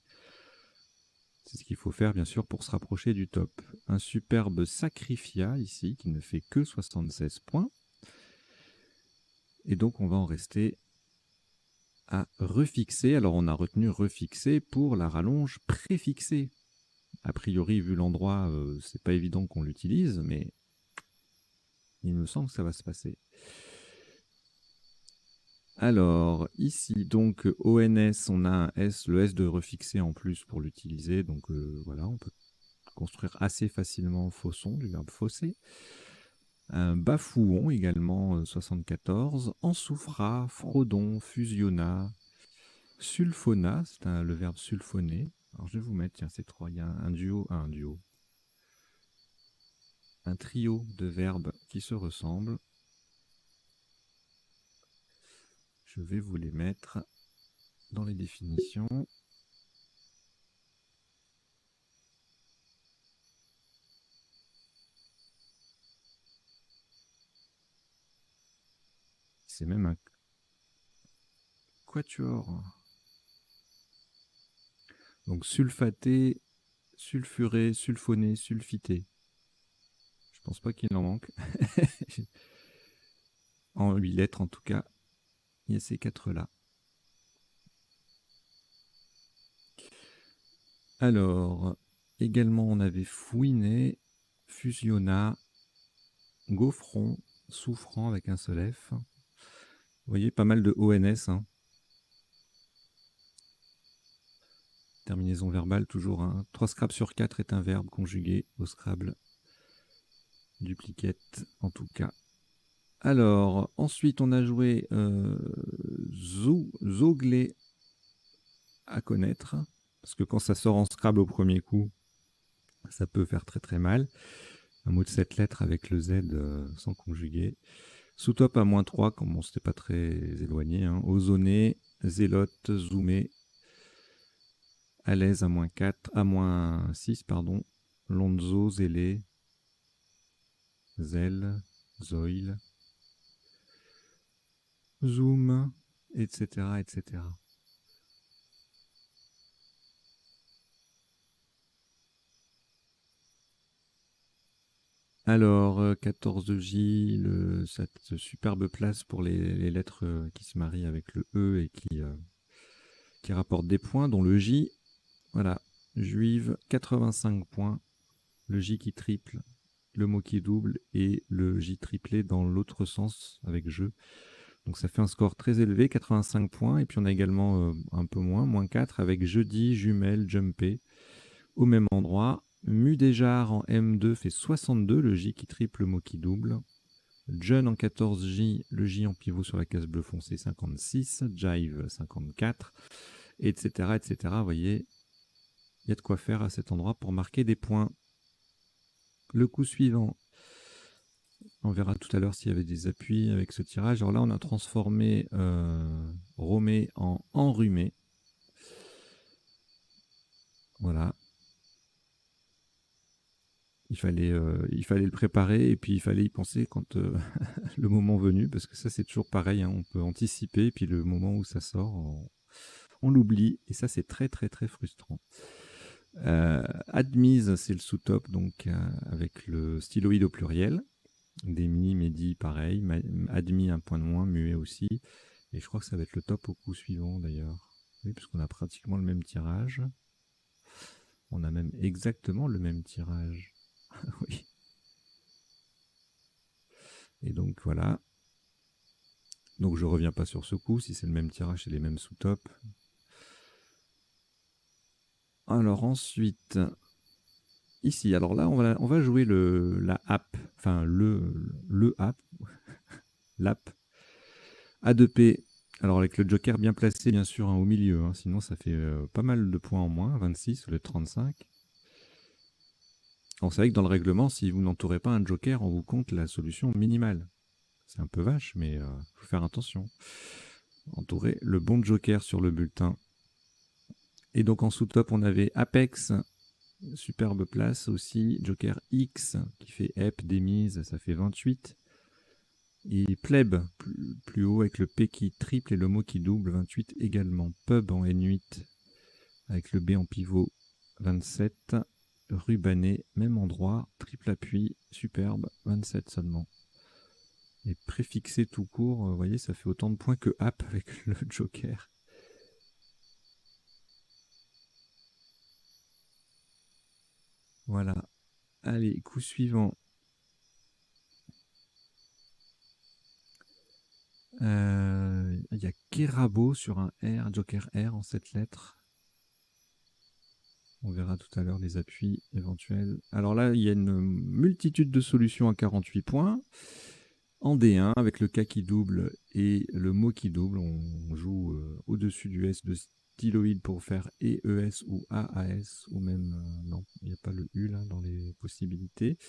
C'est ce qu'il faut faire, bien sûr, pour se rapprocher du top. Un superbe Sacrifia, ici, qui ne fait que 76 points. Et donc, on va en rester à refixer. Alors, on a retenu refixer pour la rallonge préfixée. A priori, vu l'endroit, c'est pas évident qu'on l'utilise, mais il me semble que ça va se passer. Alors, ici, donc, ONS, on a un S, le S de refixer en plus pour l'utiliser. Donc, voilà, on peut construire assez facilement Fosson, du verbe fausser. Un Bafouon également, 74. Ensoufra, Frodon, Fusionna, Sulfona, c'est le verbe sulfoner. Alors je vais vous mettre, tiens, ces trois, il y a un trio de verbes qui se ressemblent. Je vais vous les mettre dans les définitions. C'est même un quatuor. Donc sulfaté, sulfuré, sulfoné, sulfité. Je pense pas qu'il en manque. En 8 lettres en tout cas, il y a ces quatre-là. Alors, également on avait fouiné, fusionna, gaufron, souffrant avec un seul F. Vous voyez, pas mal de ONS, hein. Terminaison verbale, toujours. 3 Scrabble sur 4 est un verbe conjugué au Scrabble. Duplicate, en tout cas. Alors, ensuite, on a joué Zoglé à connaître. Parce que quand ça sort en Scrabble au premier coup, ça peut faire très très mal. Un mot de 7 lettres avec le Z sans conjuguer. Sous-top à -3, comme on s'était pas très éloigné. Hein. Ozoné, zélote, zoomé. À l'aise à -6, pardon. Lonzo, zélé, zel, zoil, zoom, etc., etc. Alors, 14J, cette superbe place pour les lettres qui se marient avec le E et qui rapportent des points, dont le J. Voilà, juive, 85 points. Le J qui triple, le mot qui double et le J triplé dans l'autre sens avec jeu. Donc ça fait un score très élevé, 85 points. Et puis on a également un peu moins, -4 avec jeudi, jumelle, jumpé au même endroit. Mudéjar en M2 fait 62, le J qui triple, le mot qui double. John en 14J, le J en pivot sur la case bleu foncé, 56. Jive, 54, etc., etc. Vous voyez, il y a de quoi faire à cet endroit pour marquer des points. Le coup suivant, on verra tout à l'heure s'il y avait des appuis avec ce tirage. Alors là, on a transformé Romé en enrhumé. Voilà. Il fallait le préparer et puis il fallait y penser quand le moment venu, parce que ça c'est toujours pareil, hein, on peut anticiper et puis le moment où ça sort, on l'oublie et ça c'est très très très frustrant. Admise, c'est le sous-top, donc avec le styloïde au pluriel. Demi, midi, pareil. Admis, un point de moins. Muet aussi. Et je crois que ça va être le top au coup suivant, d'ailleurs. Oui, parce qu'on a pratiquement le même tirage. On a même exactement le même tirage. Oui. Et donc, voilà. Donc, je reviens pas sur ce coup. Si c'est le même tirage, c'est les mêmes sous-top. Alors, ensuite... Ici, alors là, on va jouer la app, enfin le app, l'app A2P. Alors avec le joker bien placé, bien sûr, hein, au milieu, hein, sinon ça fait pas mal de points en moins, 26 au lieu de 35. On savait que dans le règlement, si vous n'entourez pas un joker, on vous compte la solution minimale. C'est un peu vache, mais faut faire attention. Entourer le bon joker sur le bulletin. Et donc en sous-top, on avait Apex, superbe place aussi, Joker X qui fait EP, démise, ça fait 28. Et Pleb, plus haut avec le P qui triple et le mot qui double, 28 également. Pub en N8 avec le B en pivot, 27. Rubané, même endroit, triple appui, superbe, 27 seulement. Et préfixé tout court, vous voyez, ça fait autant de points que App avec le Joker. Voilà. Allez, coup suivant. Il y a Kerabo sur un R, Joker R en 7 lettres. On verra tout à l'heure les appuis éventuels. Alors là, il y a une multitude de solutions à 48 points. En D1, avec le K qui double et le mot qui double, on joue au-dessus du S de styloïde pour faire ES ou AAS, ou même, non, il n'y a pas le U là dans les possibilités.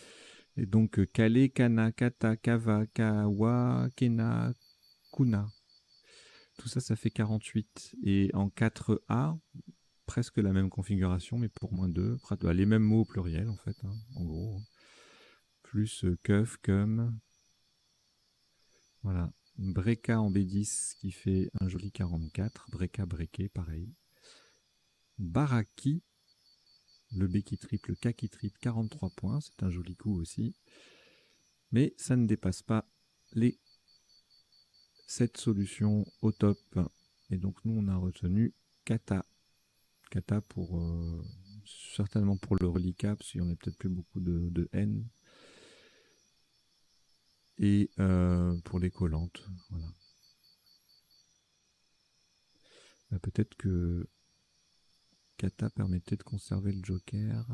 Et donc, Kale, Kana, Kata, Kava, Kawa, Kena, Kuna. Tout ça, ça fait 48. Et en 4A, presque la même configuration, mais pour moins 2. Les mêmes mots au pluriel, en fait, hein, en gros. Plus keuf, cum. Voilà. Breka en B10 qui fait un joli 44. Breka, breké, pareil. Baraki, le B qui triple, K qui triple, 43 points. C'est un joli coup aussi. Mais ça ne dépasse pas les 7 solutions au top. Et donc nous, on a retenu Kata. Kata pour certainement pour le reliquat, parce qu'il n'y en a peut-être plus beaucoup de N. Et pour les collantes, voilà. Peut-être que Kata permettait de conserver le joker.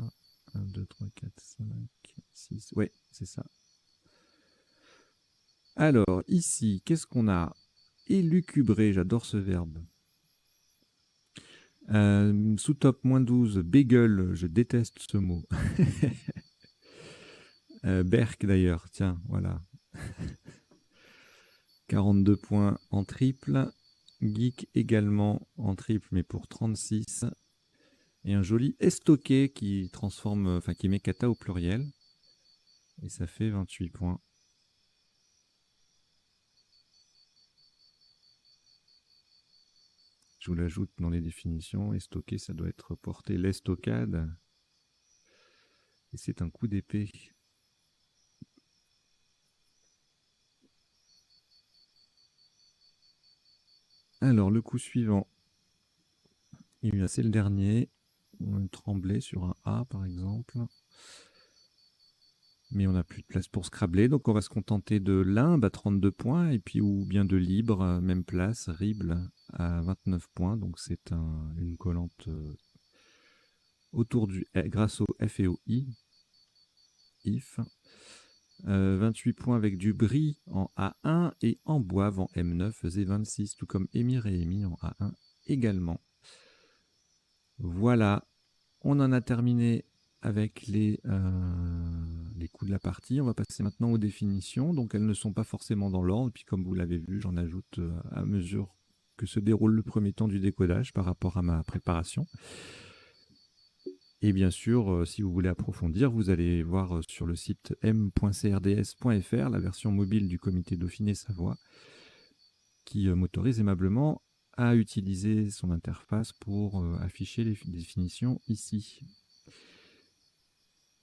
1, 2, 3, 4, 5, 6. Ouais, c'est ça. Alors, ici, qu'est-ce qu'on a? Élucubré, j'adore ce verbe. Sous top moins 12, bagel, je déteste ce mot. Berk d'ailleurs, tiens, voilà. 42 points en triple. Geek également en triple, mais pour 36. Et un joli estoqué qui transforme, enfin qui met kata au pluriel. Et ça fait 28 points. Je vous l'ajoute dans les définitions. Estoqué, ça doit être porté l'estocade. Et c'est un coup d'épée. Alors, le coup suivant. C'est le dernier. On tremblait sur un A, par exemple. Mais on n'a plus de place pour scrabler, donc on va se contenter de limbe à 32 points, et puis ou bien de libre, même place, rible à 29 points, donc c'est une collante autour du grâce au F et au I, if. 28 points avec du brie en A1 et en boive en M9 faisait 26, tout comme Émir et Amy en A1 également. Voilà, on en a terminé avec les coups de la partie. On va passer maintenant aux définitions. Donc elles ne sont pas forcément dans l'ordre. Puis comme vous l'avez vu, j'en ajoute à mesure que se déroule le premier temps du décodage par rapport à ma préparation. Et bien sûr, si vous voulez approfondir, vous allez voir sur le site m.crds.fr la version mobile du comité Dauphiné-Savoie qui m'autorise aimablement à utiliser son interface pour afficher les définitions ici.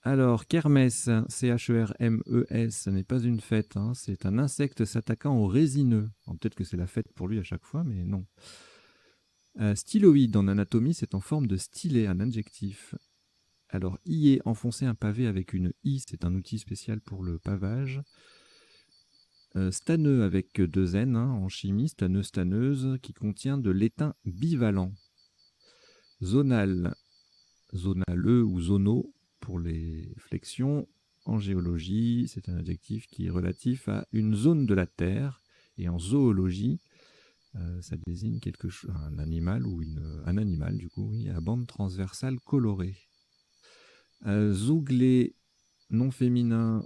Alors, kermesse, Chermes, ce n'est pas une fête, hein, c'est un insecte s'attaquant aux résineux. Alors, peut-être que c'est la fête pour lui à chaque fois, mais non. Styloïde, en anatomie, c'est en forme de stylet, un adjectif. Alors, ier, enfoncer un pavé avec une i, c'est un outil spécial pour le pavage. Stanneux avec deux N, hein, en chimie, stanneux, stanneuse, qui contient de l'étain bivalent. Zonal, zonaleux ou zono pour les flexions. En géologie, c'est un adjectif qui est relatif à une zone de la Terre. Et en zoologie, ça désigne quelque chose, un animal ou un animal du coup, oui, à bande transversale colorée. Zouglé, nom féminin,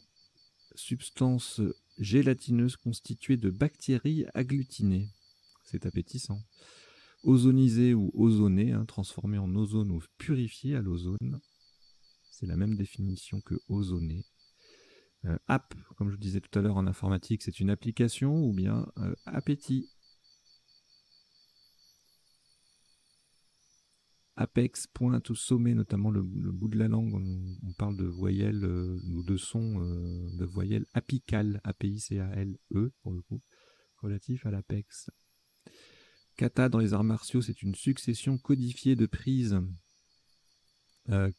substance gélatineuse constituée de bactéries agglutinées. C'est appétissant. Ozonisé ou ozoné, hein, transformé en ozone ou purifié à l'ozone. C'est la même définition que ozoné. App, comme je vous disais tout à l'heure en informatique, c'est une application ou bien appétit. Apex, pointe au sommet, notamment le bout de la langue, on parle de voyelles ou de sons de voyelles apicales, A-P-I-C-A-L-E pour le coup, relatif à l'apex. Kata dans les arts martiaux, c'est une succession codifiée de prises.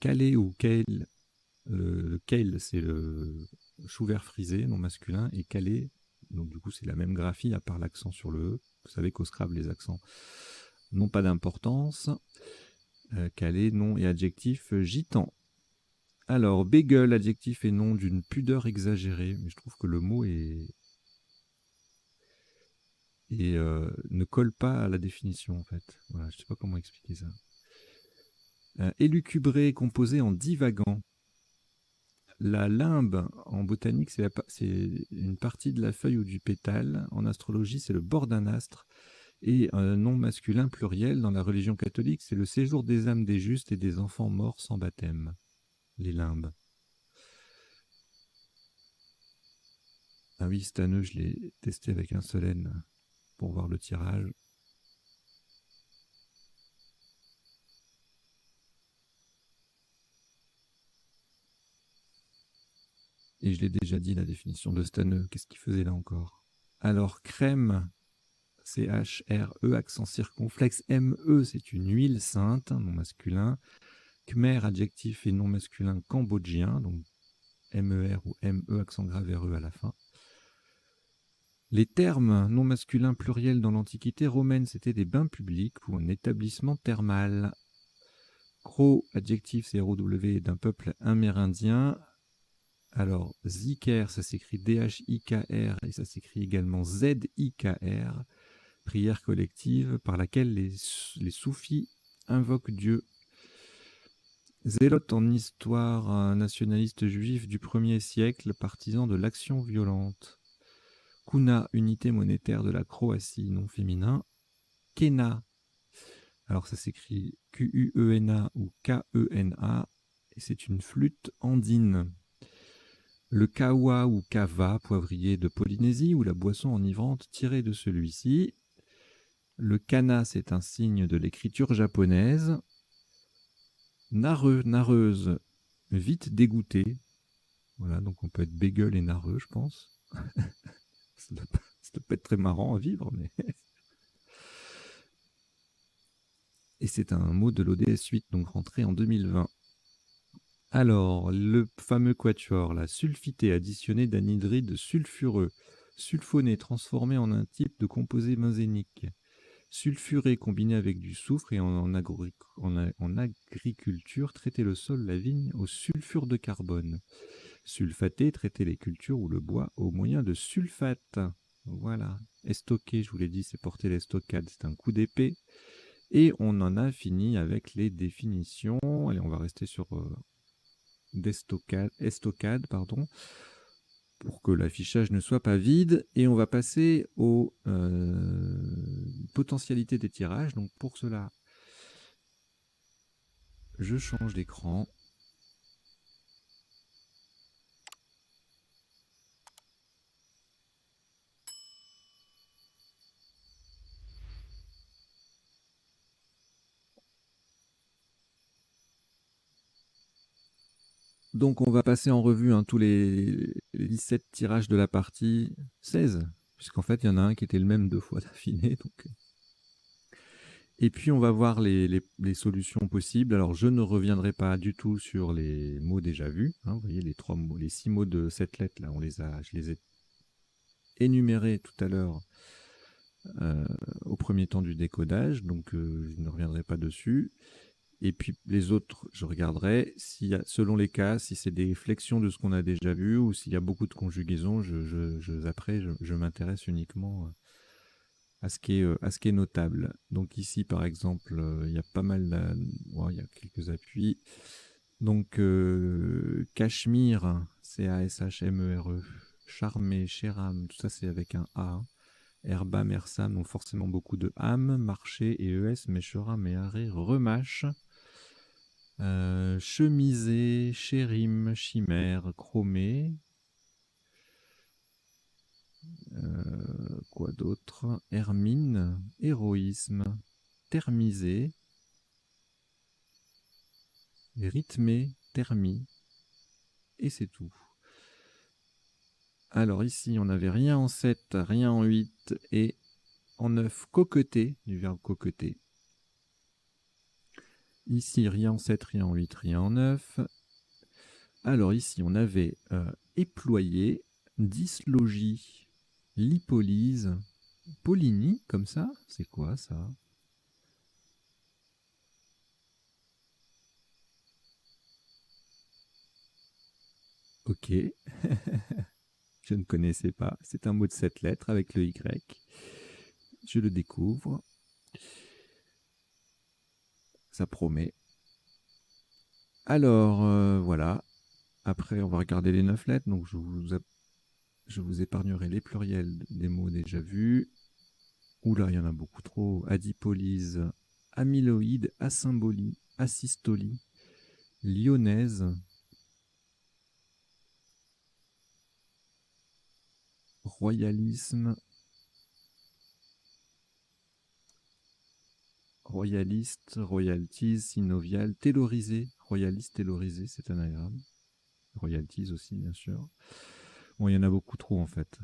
Kale ou kale, le kale c'est le chou vert frisé, non masculin, et kale, donc du coup c'est la même graphie à part l'accent sur le E. Vous savez qu'au Scrabble les accents n'ont pas d'importance. Calé, nom et adjectif gitan. Alors, bagel, adjectif et nom d'une pudeur exagérée. Mais je trouve que le mot ne colle pas à la définition, en fait. Voilà, je ne sais pas comment expliquer ça. Élucubré, composé en divagant. La limbe, en botanique, c'est une partie de la feuille ou du pétale. En astrologie, c'est le bord d'un astre. Et un nom masculin pluriel dans la religion catholique, c'est le séjour des âmes des justes et des enfants morts sans baptême. Les limbes. Ah oui, stanneux, je l'ai testé avec un seul N pour voir le tirage. Et je l'ai déjà dit, la définition de stanneux. Qu'est-ce qu'il faisait là encore? Alors, crème, C-H-R-E, accent circonflexe. M-E, c'est une huile sainte, nom masculin. Khmer, adjectif et nom masculin cambodgien, donc M-E-R ou M-E, accent grave R-E à la fin. Les termes non masculins pluriels dans l'Antiquité romaine, c'était des bains publics ou un établissement thermal. Crow, adjectif, c'est R-O-W, d'un peuple amérindien. Alors, Zikr, ça s'écrit D-H-I-K-R et ça s'écrit également Z-I-K-R. Prière collective par laquelle les soufis invoquent Dieu. Zélote en histoire, nationaliste juif du 1er siècle, partisan de l'action violente. Kuna, unité monétaire de la Croatie, non féminin. Kena, alors ça s'écrit Q-U-E-N-A ou K-E-N-A, et c'est une flûte andine. Le kawa ou kava, poivrier de Polynésie, ou la boisson enivrante tirée de celui-ci. Le kana, c'est un signe de l'écriture japonaise. Nareux, nareuse, vite dégoûté. Voilà, donc on peut être bagel et nareux, je pense. Ça doit pas être très marrant à vivre, mais... Et c'est un mot de l'ODS 8, donc rentré en 2020. Alors, le fameux quatuor, la sulfité additionnée d'anhydride sulfureux, sulfoné transformé en un type de composé benzénique, sulfuré combiné avec du soufre et en agriculture, traiter le sol, la vigne au sulfure de carbone. Sulfaté, traiter les cultures ou le bois au moyen de sulfate. Voilà. Estoquer, je vous l'ai dit, c'est porter l'estocade, c'est un coup d'épée. Et on en a fini avec les définitions. Allez, on va rester sur estocade, pardon, pour que l'affichage ne soit pas vide. Et on va passer aux potentialités des tirages. Donc pour cela, je change d'écran. Donc on va passer en revue tous les 17 tirages de la partie, 16, puisqu'en fait il y en a un qui était le même 2 fois d'affiné. Donc... Et puis on va voir les solutions possibles. Alors je ne reviendrai pas du tout sur les mots déjà vus. Vous voyez les 3 mots, les 6 mots de 7 lettres là, je les ai énumérés tout à l'heure au premier temps du décodage, donc je ne reviendrai pas dessus. Et puis les autres, je regarderai selon les cas, si c'est des flexions de ce qu'on a déjà vu ou s'il y a beaucoup de conjugaisons, je m'intéresse uniquement à ce qui est notable. Donc ici, par exemple, il y a pas mal, il y a quelques appuis. Donc Cachemire, Cashmere, Charmé, Chéram, tout ça c'est avec un A. Herba, Mersam, donc forcément beaucoup de âme, marché et ES, Meshora, Méharé, Remache. Chemisé, chérim, chimère, chromé. Quoi d'autre? Hermine, héroïsme, thermisé, rythmé, thermie. Et c'est tout. Alors ici, on n'avait rien en 7, rien en 8 et en 9, coqueter, du verbe coqueter. Ici, rien en 7, rien en 8, rien en 9. Alors ici, on avait éployer, dyslogie, lipolyse, polynie, comme ça. C'est quoi ça? Ok. Je ne connaissais pas. C'est un mot de 7 lettres avec le Y. Je le découvre. Ça promet. Alors, voilà. Après, on va regarder les 9 lettres. Donc, je vous épargnerai les pluriels des mots déjà vus. Oula, il y en a beaucoup trop. Adipolyse, amyloïde, asymbolie, asystolie, lyonnaise, royalisme, royaliste, royalties, synovial, taylorisé, royaliste, taylorisé, c'est un anagramme. Royalties aussi, bien sûr. Bon, il y en a beaucoup trop en fait.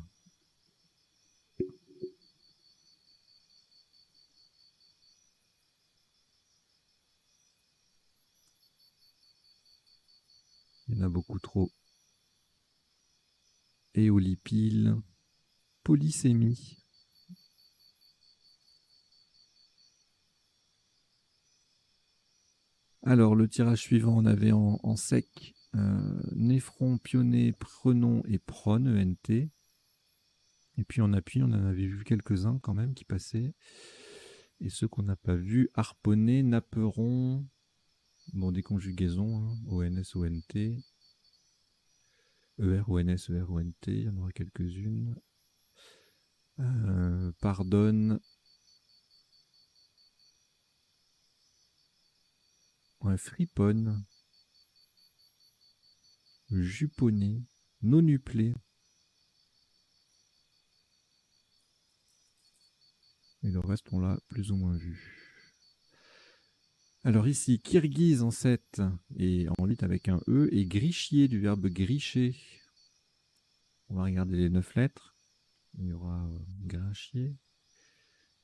Il y en a beaucoup trop. Éolipile, polysémie. Alors, le tirage suivant, on avait en sec néphron, pionnet, prenon et prone, ENT. Et puis en appui, on en avait vu quelques-uns quand même qui passaient. Et ceux qu'on n'a pas vus, harponné, napperon, bon, des conjugaisons, ONS, ONT, ER, ONS, ER, ONT, il y en aura quelques-unes. Pardonne, ouais, friponne, juponné, nonuplé. Et le reste, on l'a plus ou moins vu. Alors ici, kirghiz en 7 et en 8 avec un E et grichier du verbe gricher. On va regarder les 9 lettres. Il y aura grinchier.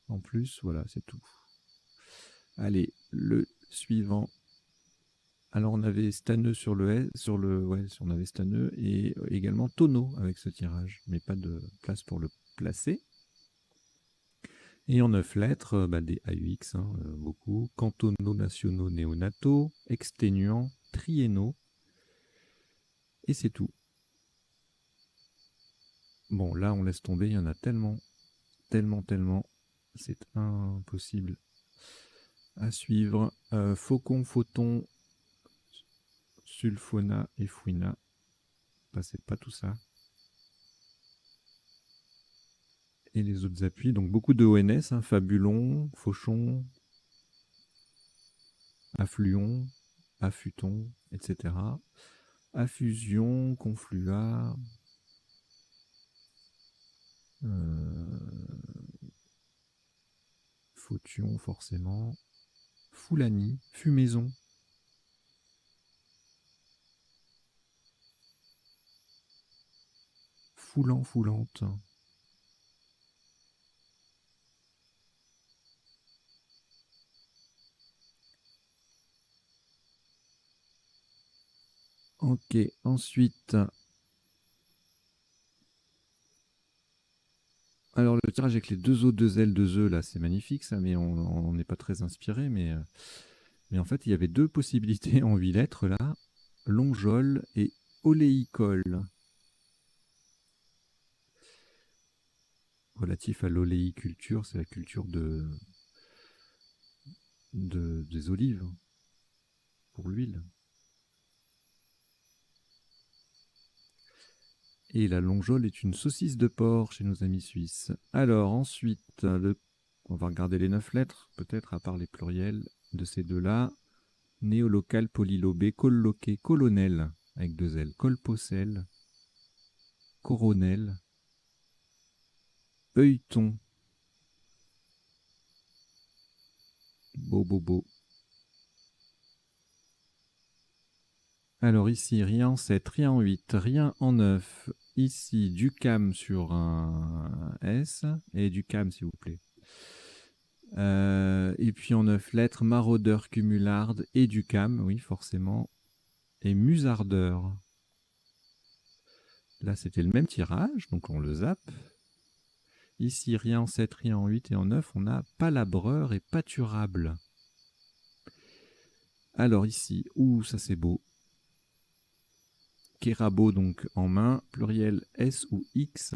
En plus, voilà, c'est tout. Allez, le suivant. Alors on avait stanneux sur le S, on avait stanneux et également tonneau avec ce tirage, mais pas de place pour le placer. Et en 9 lettres, des AUX, beaucoup. Cantonaux, nationaux, néonataux, exténuants, triennaux. Et c'est tout. Bon, là, on laisse tomber. Il y en a tellement, tellement, tellement. C'est impossible à suivre. Faucon, photon, sulfona et fouina. C'est pas tout ça. Et les autres appuis, donc beaucoup de ONS, fabulon, fauchon, affluon, affuton, etc. Affusion, conflua, Faution, forcément. Foulani, fumaison. foulant, foulante. Ok, ensuite... Alors, le tirage avec les 2 os, 2 L, 2 E, là, c'est magnifique, ça, mais on n'est pas très inspiré. Mais en fait, il y avait 2 possibilités en 8 lettres, là. Longeol et oléicole. Relatif à l'oléiculture, c'est la culture des olives pour l'huile. Et la longeole est une saucisse de porc chez nos amis suisses. Alors ensuite, on va regarder les 9 lettres, peut-être à part les pluriels de ces deux-là. Néolocal, polylobé, colloqué, colonel, avec 2 L, colpocel, coronel, œilleton, bobobo. Alors ici, rien en 7, rien en 8, rien en 9. Ici, du cam sur un S, et du cam s'il vous plaît. Et puis en 9 lettres, maraudeur, cumularde et du cam, oui forcément, et musardeur. Là c'était le même tirage, donc on le zappe. Ici, rien en 7, rien en 8 et en 9, on a palabreur et pâturable. Alors ici, ça c'est beau. Kérabo donc en main, pluriel S ou X.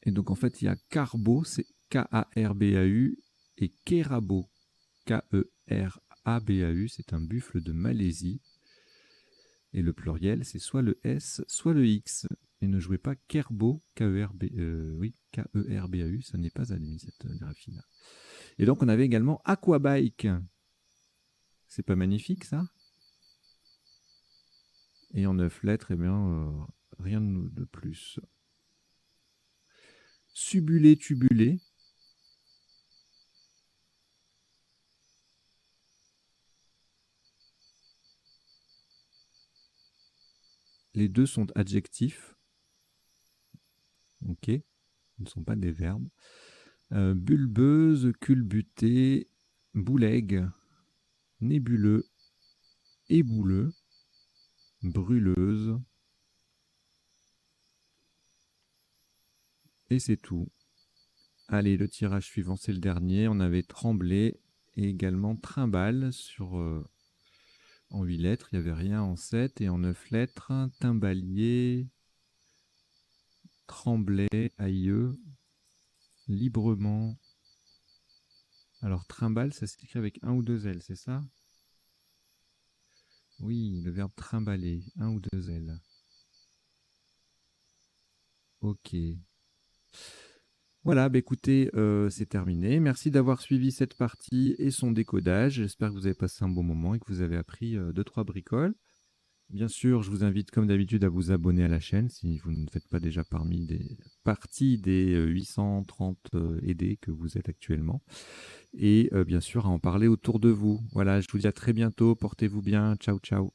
Et donc en fait il y a carbo, c'est K-A-R-B-A-U, et kérabo, K-E-R-A-B-A-U, c'est un buffle de Malaisie. Et le pluriel, c'est soit le S, soit le X. Et ne jouez pas Kerbo, K-E-R-B-A-U, ça n'est pas admis cette graphie-là. Et donc on avait également Aquabike. C'est pas magnifique ça? Et en 9 lettres, eh bien, rien de plus. Subulé, tubulé. Les deux sont adjectifs. Ok, ils ne sont pas des verbes. Bulbeuse, culbuté, boulegue, nébuleux, ébouleux, brûleuse. Et c'est tout. Allez, le tirage suivant, c'est le dernier. On avait tremblé et également trimballe sur, en 8 lettres. Il n'y avait rien en 7 et en 9 lettres. Timbalier, tremblay, aïeux, librement. Alors, trimballe, ça s'écrit avec 1 ou 2 L, c'est ça? Oui, le verbe trimballer, 1 ou 2 L. Ok. Voilà, bah écoutez, c'est terminé. Merci d'avoir suivi cette partie et son décodage. J'espère que vous avez passé un bon moment et que vous avez appris 2-3 bricoles. Bien sûr, je vous invite comme d'habitude à vous abonner à la chaîne si vous ne faites pas déjà partie des 830 aidés que vous êtes actuellement. Et bien sûr, à en parler autour de vous. Voilà, je vous dis à très bientôt. Portez-vous bien. Ciao, ciao.